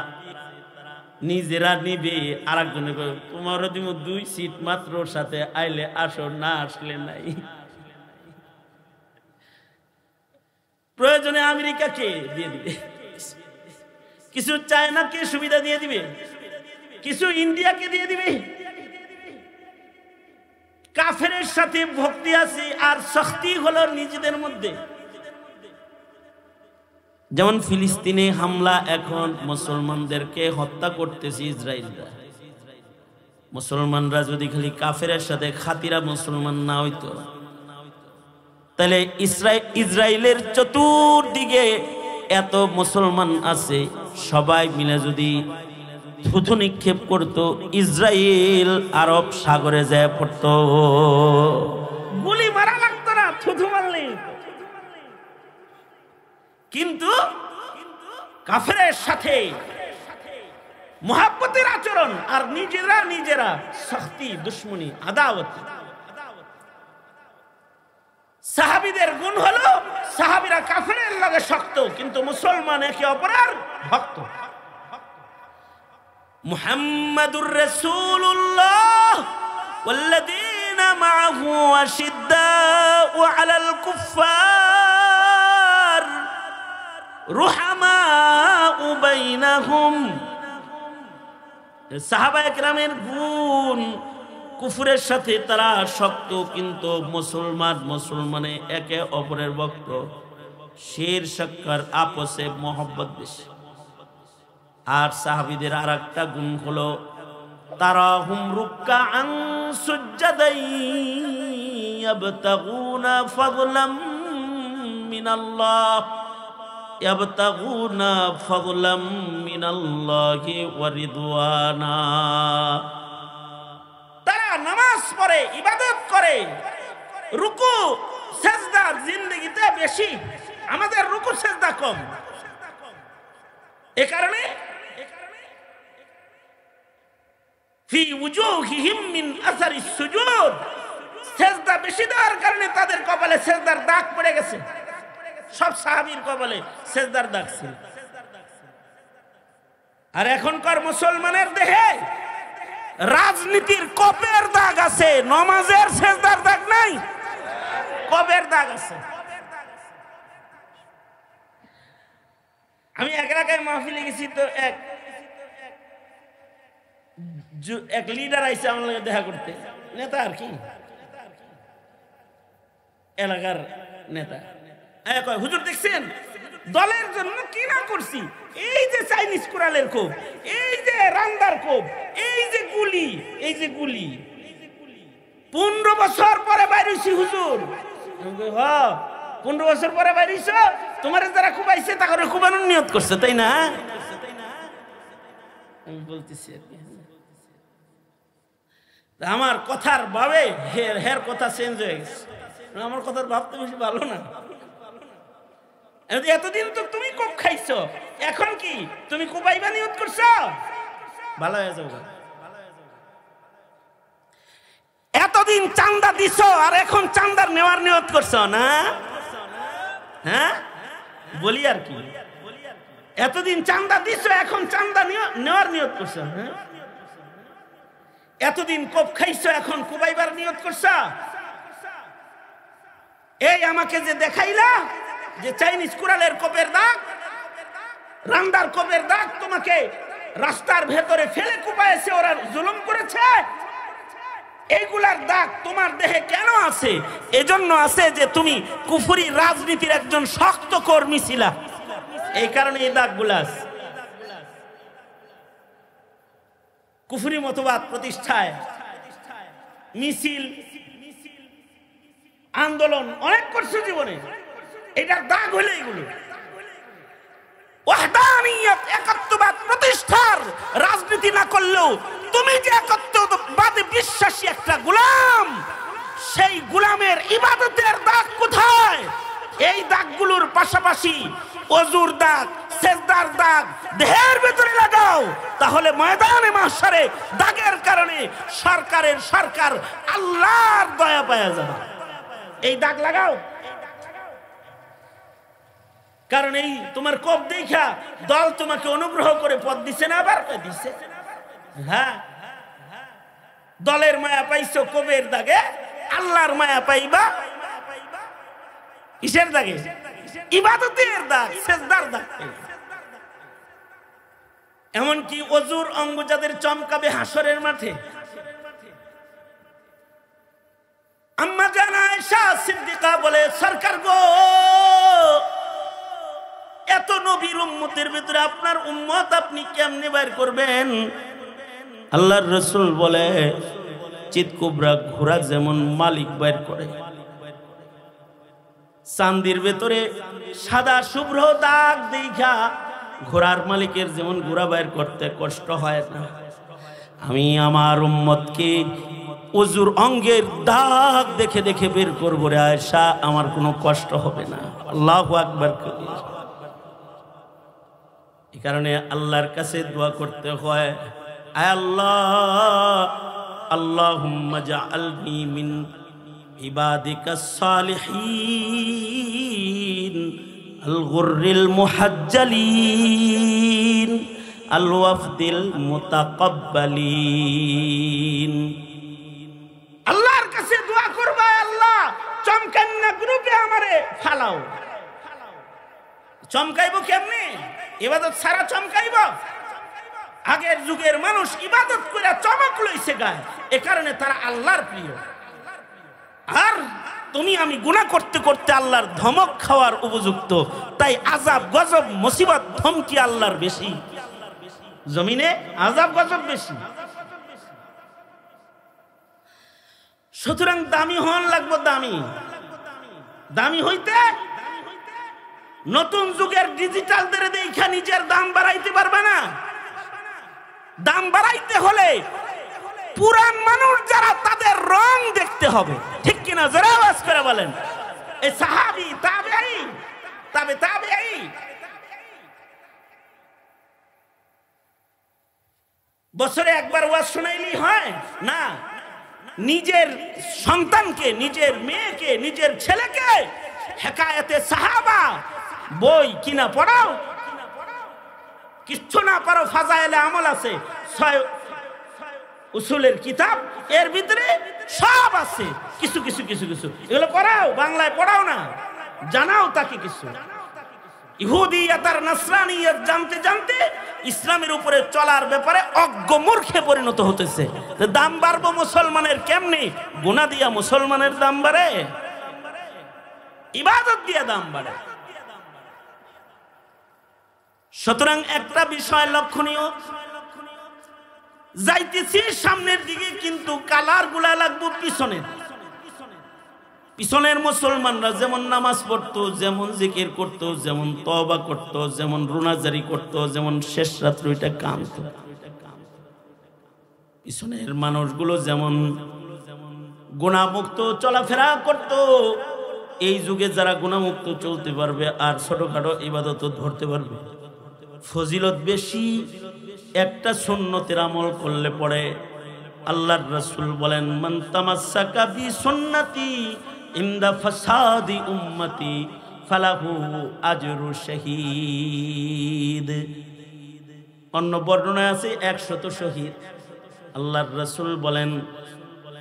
Speaker 1: নিজেরা নিবে, আর একজনে তোমারও দিব 2 সিট মাত্র, সাথে আইলে আসো, না আসলে নাই। প্রয়োজনে আমেরিকাকে দিয়ে দিবে, কিছু চায়নাকে সুবিধা দিয়ে দিবে, কিছু ইন্ডিয়াকে দিয়ে দিবে। কাফেরের সাথে ভক্তি আছে আর শক্তি হলো নিজেদের মধ্যে। যেমন ফিলিস্তিনে হামলা, এখন মুসলমানদেরকে হত্যা করতেছে ইসরায়েলরা। মুসলমানরা যদি খালি কাফেরের সাথে খাতিরা মুসলমান না হইতো, তাহলে ইসরায়েলের চতুর্দিকে এত মুসলমান আছে, সবাই মিলে যদি থুথু নিক্ষেপ করতো, ইসরায়েল আরব সাগরে যায় পড়তো, গুলি মারা লাগতো না, থুথু মারলে। কিন্তু কাফেরের সাথে মুহাব্বতের আচরণ আর নিজেরা নিজেরা শক্তি, দুশ্মনী, আদাওয়াত। সাহাবীদের গুণ হলো সাহাবীরা কাফেরের লগে শক্ত, কিন্তু মুসলমান একে অপরের ভক্ত। মুহাম্মাদুর রাসূলুল্লাহ ওয়াল্লাযীনা মাআহু আশিদ্দাউ আলাল কুফফার রুহামাউ বাইনাহুম। সাহাবায়ে কেরামের গুণ, কুফরের সাথে তারা শক্ত, কিন্তু মুসলমানে একে অপরের ভক্ত। শের শাক্কার আপসে মোহব্বত বেশি। আর সাহাবীদের আর একটা গুণ হলো তারাহুম রুকআন সুজদান ইয়াবতাগুনা ফাদলাম মিনাল্লাহ ইয়াবতাগুনা ফাদলাম মিনাল্লাহি ওয়া রিদওয়ানা। পড়ে, ইবাদত করে, রুকু সেজদা জিন্দেগিতে বেশি, আমাদের রুকু সেজদা কম। এ কারণে ফি উজুহিহিম মিন আসারিস সুজুদ, সেজদা বেশি দেওয়ার কারণে তাদের কপালে সেজদার দাগ পড়ে গেছে। সব সাহাবীর কপালে সেজদার দাগ ছিল। আর এখনকার মুসলমানের দেহে রাজনীতির কোপের দাগ আছে, নমাজের সেজদার দাগ নাই, কোপের দাগ আছে। আমি এক এলাকায় মাহফিলে গেছি, তো এক লিডার আইসে আমার লগে দেখা করতে, নেতা আর কি, এলাকার নেতা। কয় হুজুর দেখছেন দলের জন্য কি না করছি, এই যে চাইনিজ কুড়ালের কোপ, এই যে রান্দার কোপ, এই যে গুলি, এই যে গুলি 15 বছর পরে বাইরেছি হুজুর। 15 বছর পরে বাইরেছ, তোমার যারা খুবাইছে তাকে খুবানোর নিয়ত করছে, তাই না? আমি বলতেছি আমার কথার ভাবে হের কথা চেঞ্জ হয়ে গেছে। আমার কথার ভাব তো বেশি ভালো না। এতদিন তো তুমি কোপ খাইছো, এখন কি তুমি কোপাইবা নিয়ত করছো? ভালো হয়ে যাবে। এতদিন চান্দা দিছো আর এখন চান্দার নেওয়ার নিয়ত করছো না? হ্যাঁ বলি আর কি, এতদিন চান্দা দিছো, এখন চান্দা নেওয়ার নিয়ত করছো। হ্যাঁ এতদিন কোপ খাইছো, এখন কোপাইবার নিয়ত করছো। এই আমাকে যে দেখাইলা যে চাইনিজ কুড়ালের কোপের দাগ, রান্দার কোপের দাগ, তোমাকে রাস্তার ভেতরে ফেলে কুপাইছে, ওরা জুলুম করেছে, এইগুলার দাগ তোমার দেহে কেন আছে? এজন্য আছে যে তুমি কুফরি রাজনীতির একজন শক্ত কর্মী ছিলা, এই কারণে এই দাগগুলা আছে। কুফরি মতবাদ প্রতিষ্ঠায় মিছিল, আন্দোলন অনেক করছে জীবনে, এটার দাগ হলে এগুলো। ওয়াহদানিয়ত, একত্ববাদ প্রতিষ্ঠার রাজনীতি না করলেও তুমি যে একত্ববাদে বিশ্বাসী একটা গোলাম, সেই গোলামের ইবাদতের দাগ কোথায়? এই দাগগুলোর পাশাপাশি ওযুর দাগ, সেজদার দাগ দেহের ভিতরে লাগাও, তাহলে ময়দানে মাহশারে দাগের কারণে সরকার আল্লাহর দয়া পাওয়া যাবে। এই দাগ লাগাও, কারণ এই তোমার কোপ দেখা দল তোমাকে অনুগ্রহ করে পদ দিছে না, আবার দিছে। হ্যাঁ দলের মায়া পাইছো কোপের দাগে, আল্লাহর মায়া পাইবা কিসের দাগে? ইবাদতের দাগ, সেজদার দাগ। এমনকি ওযুর অঙ্গ যাদের চমকাবে হাসরের মাঠে, আম্মা জান আয়েশা সিদ্দিকা বলে, সরকার গো, এত নবীর উম্মতের ভিতরে আপনার উম্মত আপনি কেমনে বের করবেন? আল্লাহর রাসূল বলে, চিতকুবরা ঘোড়া যেমন মালিক বের করে, চান্দির ভেতরে সাদা শুভ্র দাগ দেখা ঘোড়ার মালিকের যেমন ঘোড়া বের করতে কষ্ট হয় না, আমি আমার উম্মতকে ওযুর অঙ্গের দাগ দেখে দেখে বের করবো রে আয়েশা, আমার কোনো কষ্ট হবে না। আল্লাহু আকবার। এই কারণে আল্লাহর কাছে দোয়া করতে হয়, আয় আল্লাহ, আল্লাহুম্মা জাআলনি মিন ইবাদিকাস সালিহিন আল গুররিল মুহাজ্জালিন আল ওয়াফদিল মুতাকাব্বালিন। আল্লাহর কাছে দোয়া করবা, আল্লাহ চমকান না গ্রুপে আমারে ফালাও। চমকাইবো কেমনে? ইবাদত ছাড়া চমকাইব? আগের যুগের মানুষ ইবাদত করে চমক লইছে গায়, এ কারণে তারা আল্লাহর প্রিয়। আর তুমি আমি গুনাহ করতে করতে আল্লাহর ধমক খাওয়ার উপযুক্ত, তাই আযাব গজব মুসিবত ধমকি আল্লাহর বেশি, জমিনে আযাব গজব বেশি। সুতরাং দামি হন লাগবো, দামি হইতে নতুন যুগের ডিজিটালদের দেখা নিজের দাম বাড়াইতে পারবে না। দাম বাড়াইতে হলে পুরান মানুষ যারা তাদের রং দেখতে হবে, ঠিক কিনা? যারা আওয়াজ করে বলেন। এই সাহাবী, তাবেঈ, তাবেঈ বছরে একবার ওয়াজ শোনাইলি হয় না। নিজের সন্তানকে, নিজের মেয়েকে, নিজের ছেলেকে হেকায়েতে সাহাবা বই কিনা পড়াও। কিচ্ছু না পারো, ফাজাইলে আমল আছে, 6 উসুলের কিতাব, এর ভিতরে সব আছে। কিছু কিছু কিছু কিছু এগুলো পড়াও, বাংলায় পড়াও না, জানাও তাকে কিছু। ইহুদিয়াত আর নাসরানিয়াত জানতে জানতে ইসলামের উপরে চলার ব্যাপারে অজ্ঞ মূর্খে পরিণত হতেছে। দাম বাড়বো মুসলমানের কেমনি? গুনাহ দিয়া মুসলমানের দাম বাড়ে? ইবাদত দিয়া দাম বাড়ে। সুতরাং একটা বিষয় লক্ষণীয়, যাইতেছি সামনের দিকে কিন্তু কালার গুলা লাগবো পিছনের। পিছনের মুসলমানরা যেমন নামাজ পড়তো, যেমন জিকির করতো, যেমন তওবা করতো, যেমন রুনাজারি করতো, যেমন শেষ রাত্রে ওইটা কাঁদতো, পিছনের মানুষগুলো যেমন গুনাহমুক্ত চলাফেরা করতো, এই যুগে যারা গুনাহমুক্ত চলতে পারবে আর ছোটখাটো ইবাদত ধরতে পারবে, ফজিলত বেশি। একটা সুন্নতের আমল করলে পরে আল্লাহর রাসূল বলেন, মান তামাসসাকা বি সুন্নতি ইনদা ফাসাদি উম্মতি ফালাহু আজরু শহীদ। অন্য বর্ণনায় আছে 100 শহীদ। আল্লাহর রাসূল বলেন,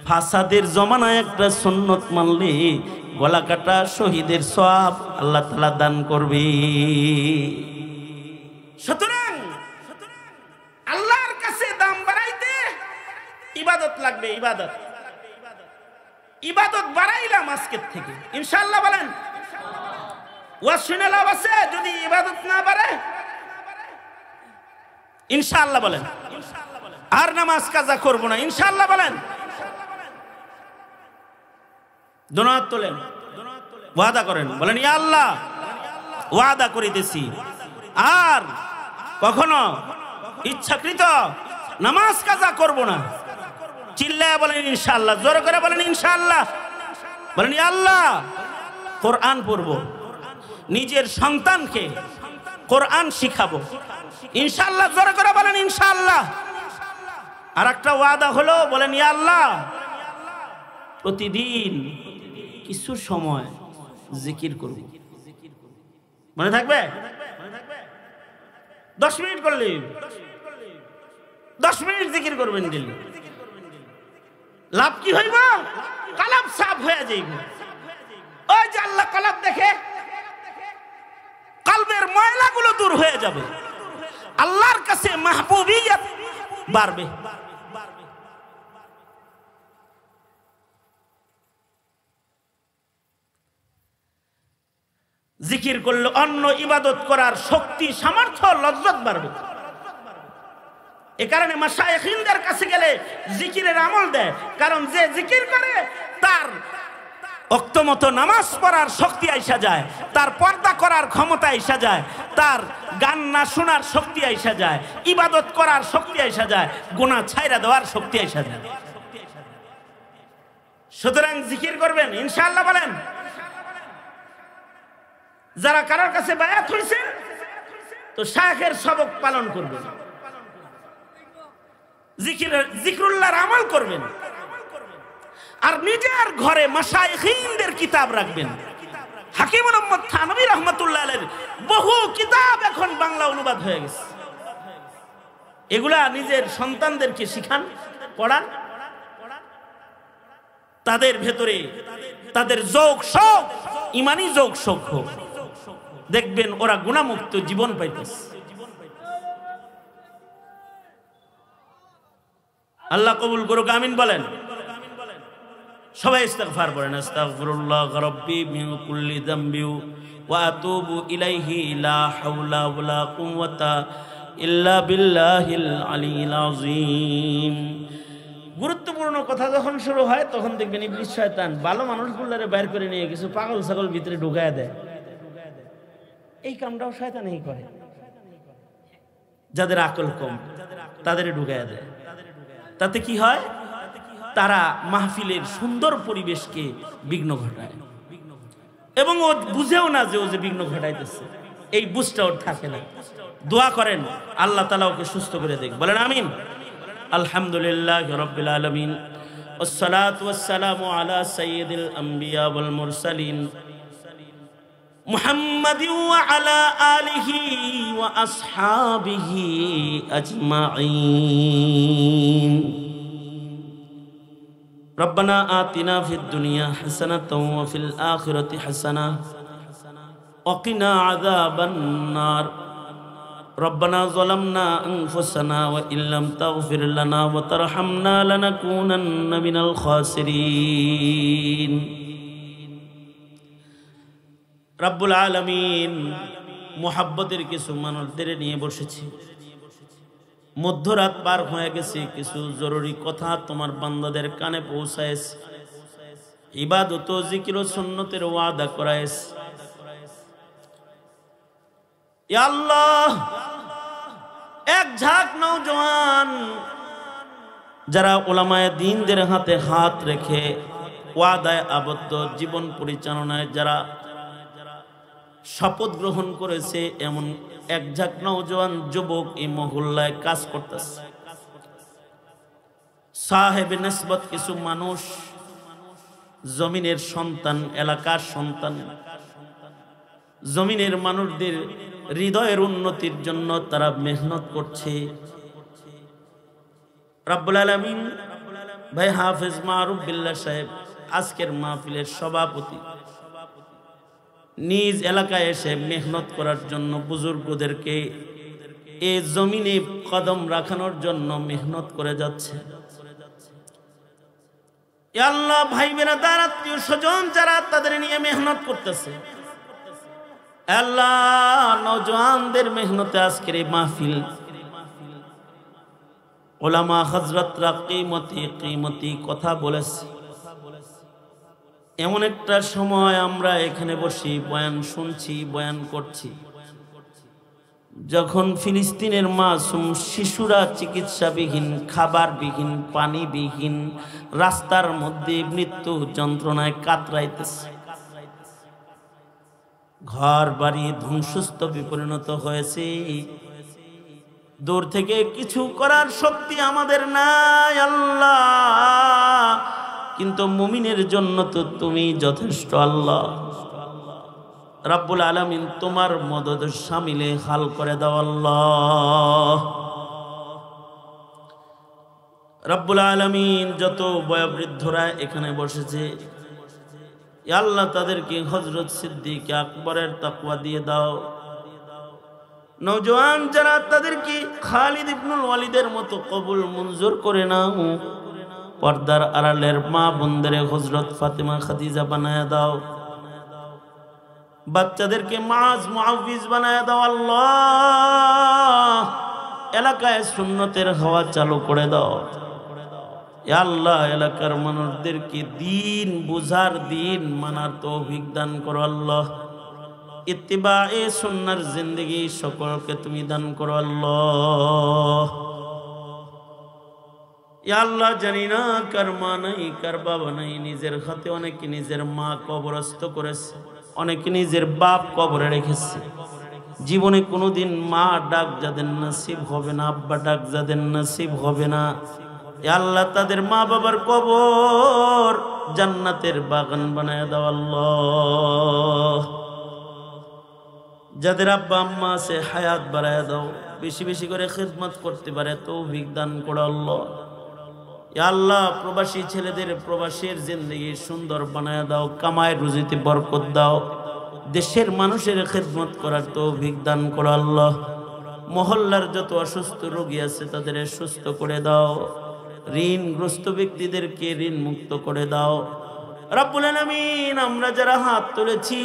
Speaker 1: ফাসাদের জমানায় একটা সুন্নত মানলে গলা কাটা শহীদের সওয়াব আল্লাহ তাআলা দান করবে। সুতরাং আল্লাহর কাছে দাম বাড়াইতে ইবাদত লাগবে। ইবাদত বাড়াইলাম আজকের থেকে ইনশাআল্লাহ। বলেন ওয়াজ শুনে লাভ আছে যদি ইবাদত না বাড়ে? ইনশাআল্লাহ বলেন। আর নামাজ কাজা করব না ইনশাআল্লাহ বলেন। দোনাত তোলেন, ওয়াদা করেন, বলেন ইয়া আল্লাহ ওয়াদা করিতেছি আর কখনো ইচ্ছাকৃত নামাজ কাজা করব না। চিল্লায় বলেন ইনশাআল্লাহ, জোরে করে বলেন ইনশাআল্লাহ। বলেন ইয়া আল্লাহ কোরআন পড়ব, নিজের সন্তানকে কোরআন শিখাবো ইনশাআল্লাহ, জোরে করে বলেন ইনশাআল্লাহ। আর একটা ওয়াদা হলো, বলেন ইয়া আল্লাহ প্রতিদিন কিছু সময় জিকির করব। মনে থাকবে? 10 মিনিট করলে 10 মিনিট জিকির করবেন দিল্লি, লাভ কি হইব? কলব সাফ হয়ে যাইব। ওই যে আল্লাহ কলব দেখে, কলবের ময়লাগুলো দূর হয়ে যাবে, আল্লাহর কাছে মাহবুবিয়ত বাড়বে। জিকির করলে অন্য ইবাদত করার শক্তি, সামর্থ্য, লজ্জত বাড়বে। এ কারণে মাশায়েখিনদের কাছে গেলে জিকিরের আমল দেয়, কারণ যে জিকির করে তার ওয়াক্ত মতো নামাজ পড়ার শক্তি আইসা যায়, তার পর্দা করার ক্ষমতা আইসা যায়, তার গান না শোনার শক্তি আইসা যায়, ইবাদত করার শক্তি আইসা যায়, গুনাহ ছাইরা দেওয়ার শক্তি আইসা যায়। সুতরাং জিকির করবেন ইনশাআল্লাহ বলেন। যারা কারোর কাছে বায়াত হইছেন তো শায়েখের সবক পালন করবেন, জিকরুল্লাহর আমল করবেন, আর নিজের ঘরে মাশায়েখিনদের কিতাব রাখবেন। হাকিম মুহাম্মদ থানভী রাহমাতুল্লাহ আলাইহির বহু কিতাব এখন বাংলা অনুবাদ হয়ে গেছে। এগুলা নিজের সন্তানদেরকে শিখান, পড়ান, তাদের ভেতরে তাদের যৌক শৌক, ইমানি যৌক শৌক হোক, দেখবেন ওরা গুনাহমুক্ত জীবন পাইতেছে। আল্লাহ কবুল করুক, আমিন বলেন। সবাই ইস্তিগফার করেন, আস্তাগফিরুল্লাহ রাব্বি মিন কুল্লি যামবি ওয়া আতুবু ইলাইহি লা হাওলা ওয়ালা কুওয়াতা ইল্লা বিল্লাহিল আলিয়্যিল আযীম। গুরুত্বপূর্ণ কথা যখন শুরু হয় তখন দেখবেন ইবলিস শয়তান ভালো মানুষগুলোরে বাইর করে নিয়ে কিছু পাগল ছাগল ভিতরে ঢুকায় দেয়। এই কামটাও শয়তানই করে, যাদের আকল কম তাদের ঢুকায় দেয়। তাতে কি হয়? তারা মাহফিলের সুন্দর পরিবেশকে বিঘ্ন ঘটায় এবং ও বুঝেও না যে ও যে বিঘ্ন ঘটাইতেছে, এই বুঝটা ওর থাকে না। দোয়া করেন আল্লাহ তাআলা ওকে সুস্থ করে দেখ, বলেন আমিন। আলহামদুলিল্লাহ রাব্বিল আলামিন, والصلاة والسلام على سيد الأنبياء والمرسلين محمد وعلى آله وأصحابه أجمعين. ربنا آتنا في الدنيا حسنة وفي الآخرة حسنة وقنا عذاب النار. ربنا ظلمنا أنفسنا وإن لم تغفر لنا وترحمنا لنكونن من الخاسرين. রব্বুল আলামিন মুহাব্বতের কিছু মানুষদের নিয়ে বসেছি, মধ্যরাত পার হয়ে গেছে, কিছু জরুরি কথা তোমার বান্দাদের কানে পৌঁছায়েছে, ইবাদত ও জিকির ও সুন্নতের ওয়াদা করায়েছে। ইয়া আল্লাহ, এক ঝাঁক নওজোয়ান যারা উলামায়ে দ্বীনদের হাতে হাত রেখে ওয়াদায় আবদ্ধ জীবন পরিচালনায় যারা শপথ গ্রহণ করেছে, এমন এক ঝাঁক নওজোয়ান যুবক এই মহল্লায় কাজ করতেছে। সাহেবে নিসবত কিছু মানুষ, জমিনের সন্তান, এলাকার সন্তান, জমিনের মানুষদের হৃদয়ের উন্নতির জন্য তারা মেহনত করছে। রব্বুল আলামিন ভাই হাফেজ মারুফ বিল্লাহ সাহেব আজকের মাহফিলের সভাপতি, নিজ এলাকায় এসে মেহনত করার জন্য বুজুর্গদেরকে এই জমিনে কদম রাখানোর জন্য মেহনত করে যাচ্ছে। ইয়া আল্লাহ, ভাই বেরাদার, আত্মীয় স্বজন যারা তাদের নিয়ে মেহনত করতেছে, আল্লাহ নওজোয়ানদের মেহনতে আজকের এই মাহফিল, উলামা হযরতরা কিমতি কথা বলেছে। এমন একটা সময় আমরা এখানে বসে বয়ান শুনছি, বয়ান করছি, যখন ফিলিস্তিনের মাসুম শিশুরা চিকিৎসাবিহীন, খাবারবিহীন, পানিবিহীন রাস্তার মধ্যে মৃত্যু যন্ত্রণায় কাতরাইতেছে, ঘর বাড়ি ধ্বংসস্তূপে পরিণত হয়েছে। দূর থেকে কিছু করার শক্তি আমাদের নাই আল্লাহ, কিন্তু মুমিনের জন্য তো তুমি যথেষ্ট আল্লাহ। রব্বুল আলামিন তোমার মদদ শামিলে হাল করে দাও আল্লাহ। রব্বুল আলামিন যত বয়োবৃদ্ধরা এখানে বসেছে, ইয়া আল্লাহ তাদেরকে হযরত সিদ্দিক আকবরের তাকওয়া দিয়ে দাও। নওজোয়ান যারা তাদেরকে খালিদ ইবনুল ওয়ালিদের মতো কবুল মঞ্জুর করে নাও। পর্দার আড়ালের মা বোনদের হযরত ফাতেমা খাদিজা বানায়া দাও। বাচ্চাদেরকে মাজ মুআফিজ বানায়া দাও আল্লাহ। এলাকায় সুন্নতের হাওয়া চালু করে দাও ইয়া আল্লাহ। এলাকার মানুষদেরকে দিন বুঝার, দিন মানার তৌফিক দান করো আল্লাহ। ইত্তিবায়ে সুন্নাহর জিন্দেগি সকলকে তুমি দান করো আল্লাহ। ইয়া আল্লাহ, জানি না কার মা নাই, কার বাবা নাই। নিজের হাতে অনেকে নিজের মা কবরস্থ করেছে, অনেকে নিজের বাপ কবরে রেখেছে। জীবনে কোনোদিন মা ডাক যাদের নসিব হবে না, আব্বা ডাক যাদের নসিব হবে না, ইয়া আল্লাহ তাদের মা বাবার কবর জান্নাতের বাগান বানায় দাও আল্লাহ। যাদের আব্বা আম্মা আছে হায়াত বাড়ায় দাও, বেশি বেশি করে খিদমত করতে পারে তৌফিক দান করো আল্লাহ। ইয়া আল্লাহ, প্রবাসী ছেলেদের প্রবাসীর জিন্দেগি সুন্দর বানায় দাও, কামায় রুজিতে বরকত দাও। দেশের মানুষের খিদমত করার তৌফিক দান করো আল্লাহ। মহল্লার যত অসুস্থ রোগী আছে তাদের সুস্থ করে দাও। ঋণগ্রস্ত ব্যক্তিদেরকে ঋণ মুক্ত করে দাও রব্বুল আলামিন। আমরা যারা হাত তুলেছি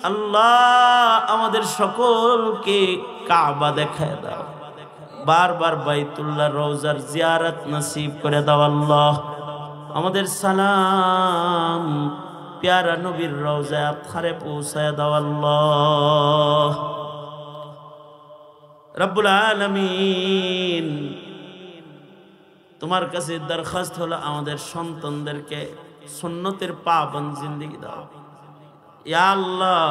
Speaker 1: আল্লাহ, আমাদের সকলকে কাবা দেখায় দাও। বারবার বাইতুল্লাহ রওজার জিয়ারত নসিব করে দাও আল্লাহ। আমাদের সালাম প্যারা নবীর রওজায় আতহারে পৌঁছায় দাও আল্লাহ রব্বুল আলামিন। তোমার কাছে দরখাস্ত হলো আমাদের সন্তানদেরকে সুন্নতের পাবন জিন্দেগি দাও ইয়া আল্লাহ।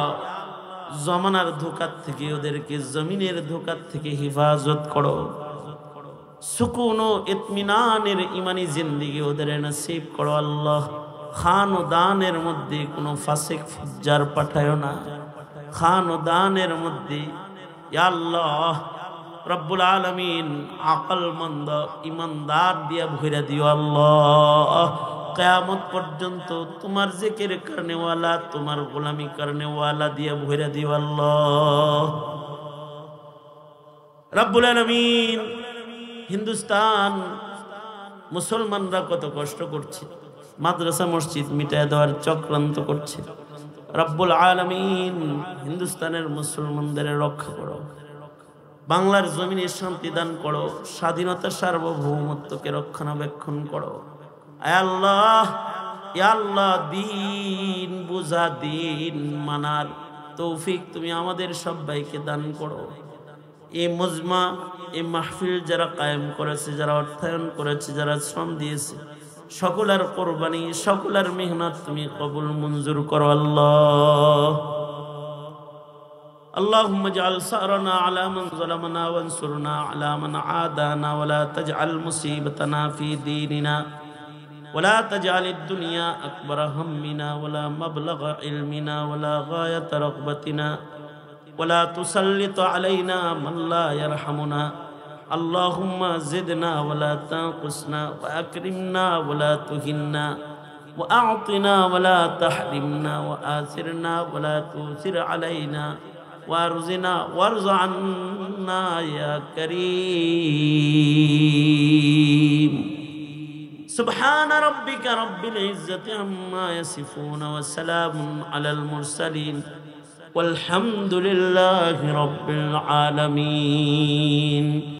Speaker 1: জমানার ধোঁকার থেকে ওদেরকে জমিনের ধোঁকার থেকে হেফাজত করো। সুকুন ও ইতমিনানের ইমানি জিন্দেগি ওদের নসিব করো আল্লাহ। খান ও দানের মধ্যে কোনো ফাসিক ফুজ্জার পাঠায়ো না। খান ও দানের মধ্যে ইয়া আল্লাহ রব্বুল আলামিন আকলমন্দ ইমানদার দিয়া ভরে দিও আল্লাহ। কিয়ামত পর্যন্ত তোমার জিকির করনেওয়ালা, তোমার গোলামি করনেওয়ালা দিয়া ভরে দিও আল্লাহ রব্বুল আলামিন। হিন্দুস্তান মুসলমানরা কত কষ্ট করছে, মাদ্রাসা মসজিদ মিটায় দেওয়ার চক্রান্ত করছে। রব্বুল আলামিন হিন্দুস্তানের মুসলমানদের রক্ষা করো, বাংলার জমিনে শান্তি দান করো, স্বাধীনতা সার্বভৌমত্বকে রক্ষণাবেক্ষণ করো। আয় আল্লাহ, ইয়া আল্লাহ, দিন বুঝা দিন মানার তৌফিক তুমি আমাদের সবাইকে দান করো। এই মজমা, এই মাহফিল যারা কায়েম করেছে, যারা অর্থায়ন করেছে, যারা শ্রম দিয়েছে, সকলের কোরবানি, সকলের মেহনত তুমি কবুল মঞ্জুর করো আল্লাহ। اللهم اجعل ثأرنا على من ظلمنا وانصرنا على من عادانا ولا تجعل مصيبتنا في ديننا ولا تجعل الدنيا أكبر همنا ولا مبلغ علمنا ولا غاية رغبتنا ولا تسلط علينا من لا يرحمنا اللهم زدنا ولا تنقصنا وأكرمنا ولا تهنا وأعطنا ولا تحرمنا وآثرنا ولا تؤثر علينا وارزنا وارض عنا يا كريم سبحان ربك رب العزة عما يصفون وسلام على المرسلين والحمد لله رب العالمين.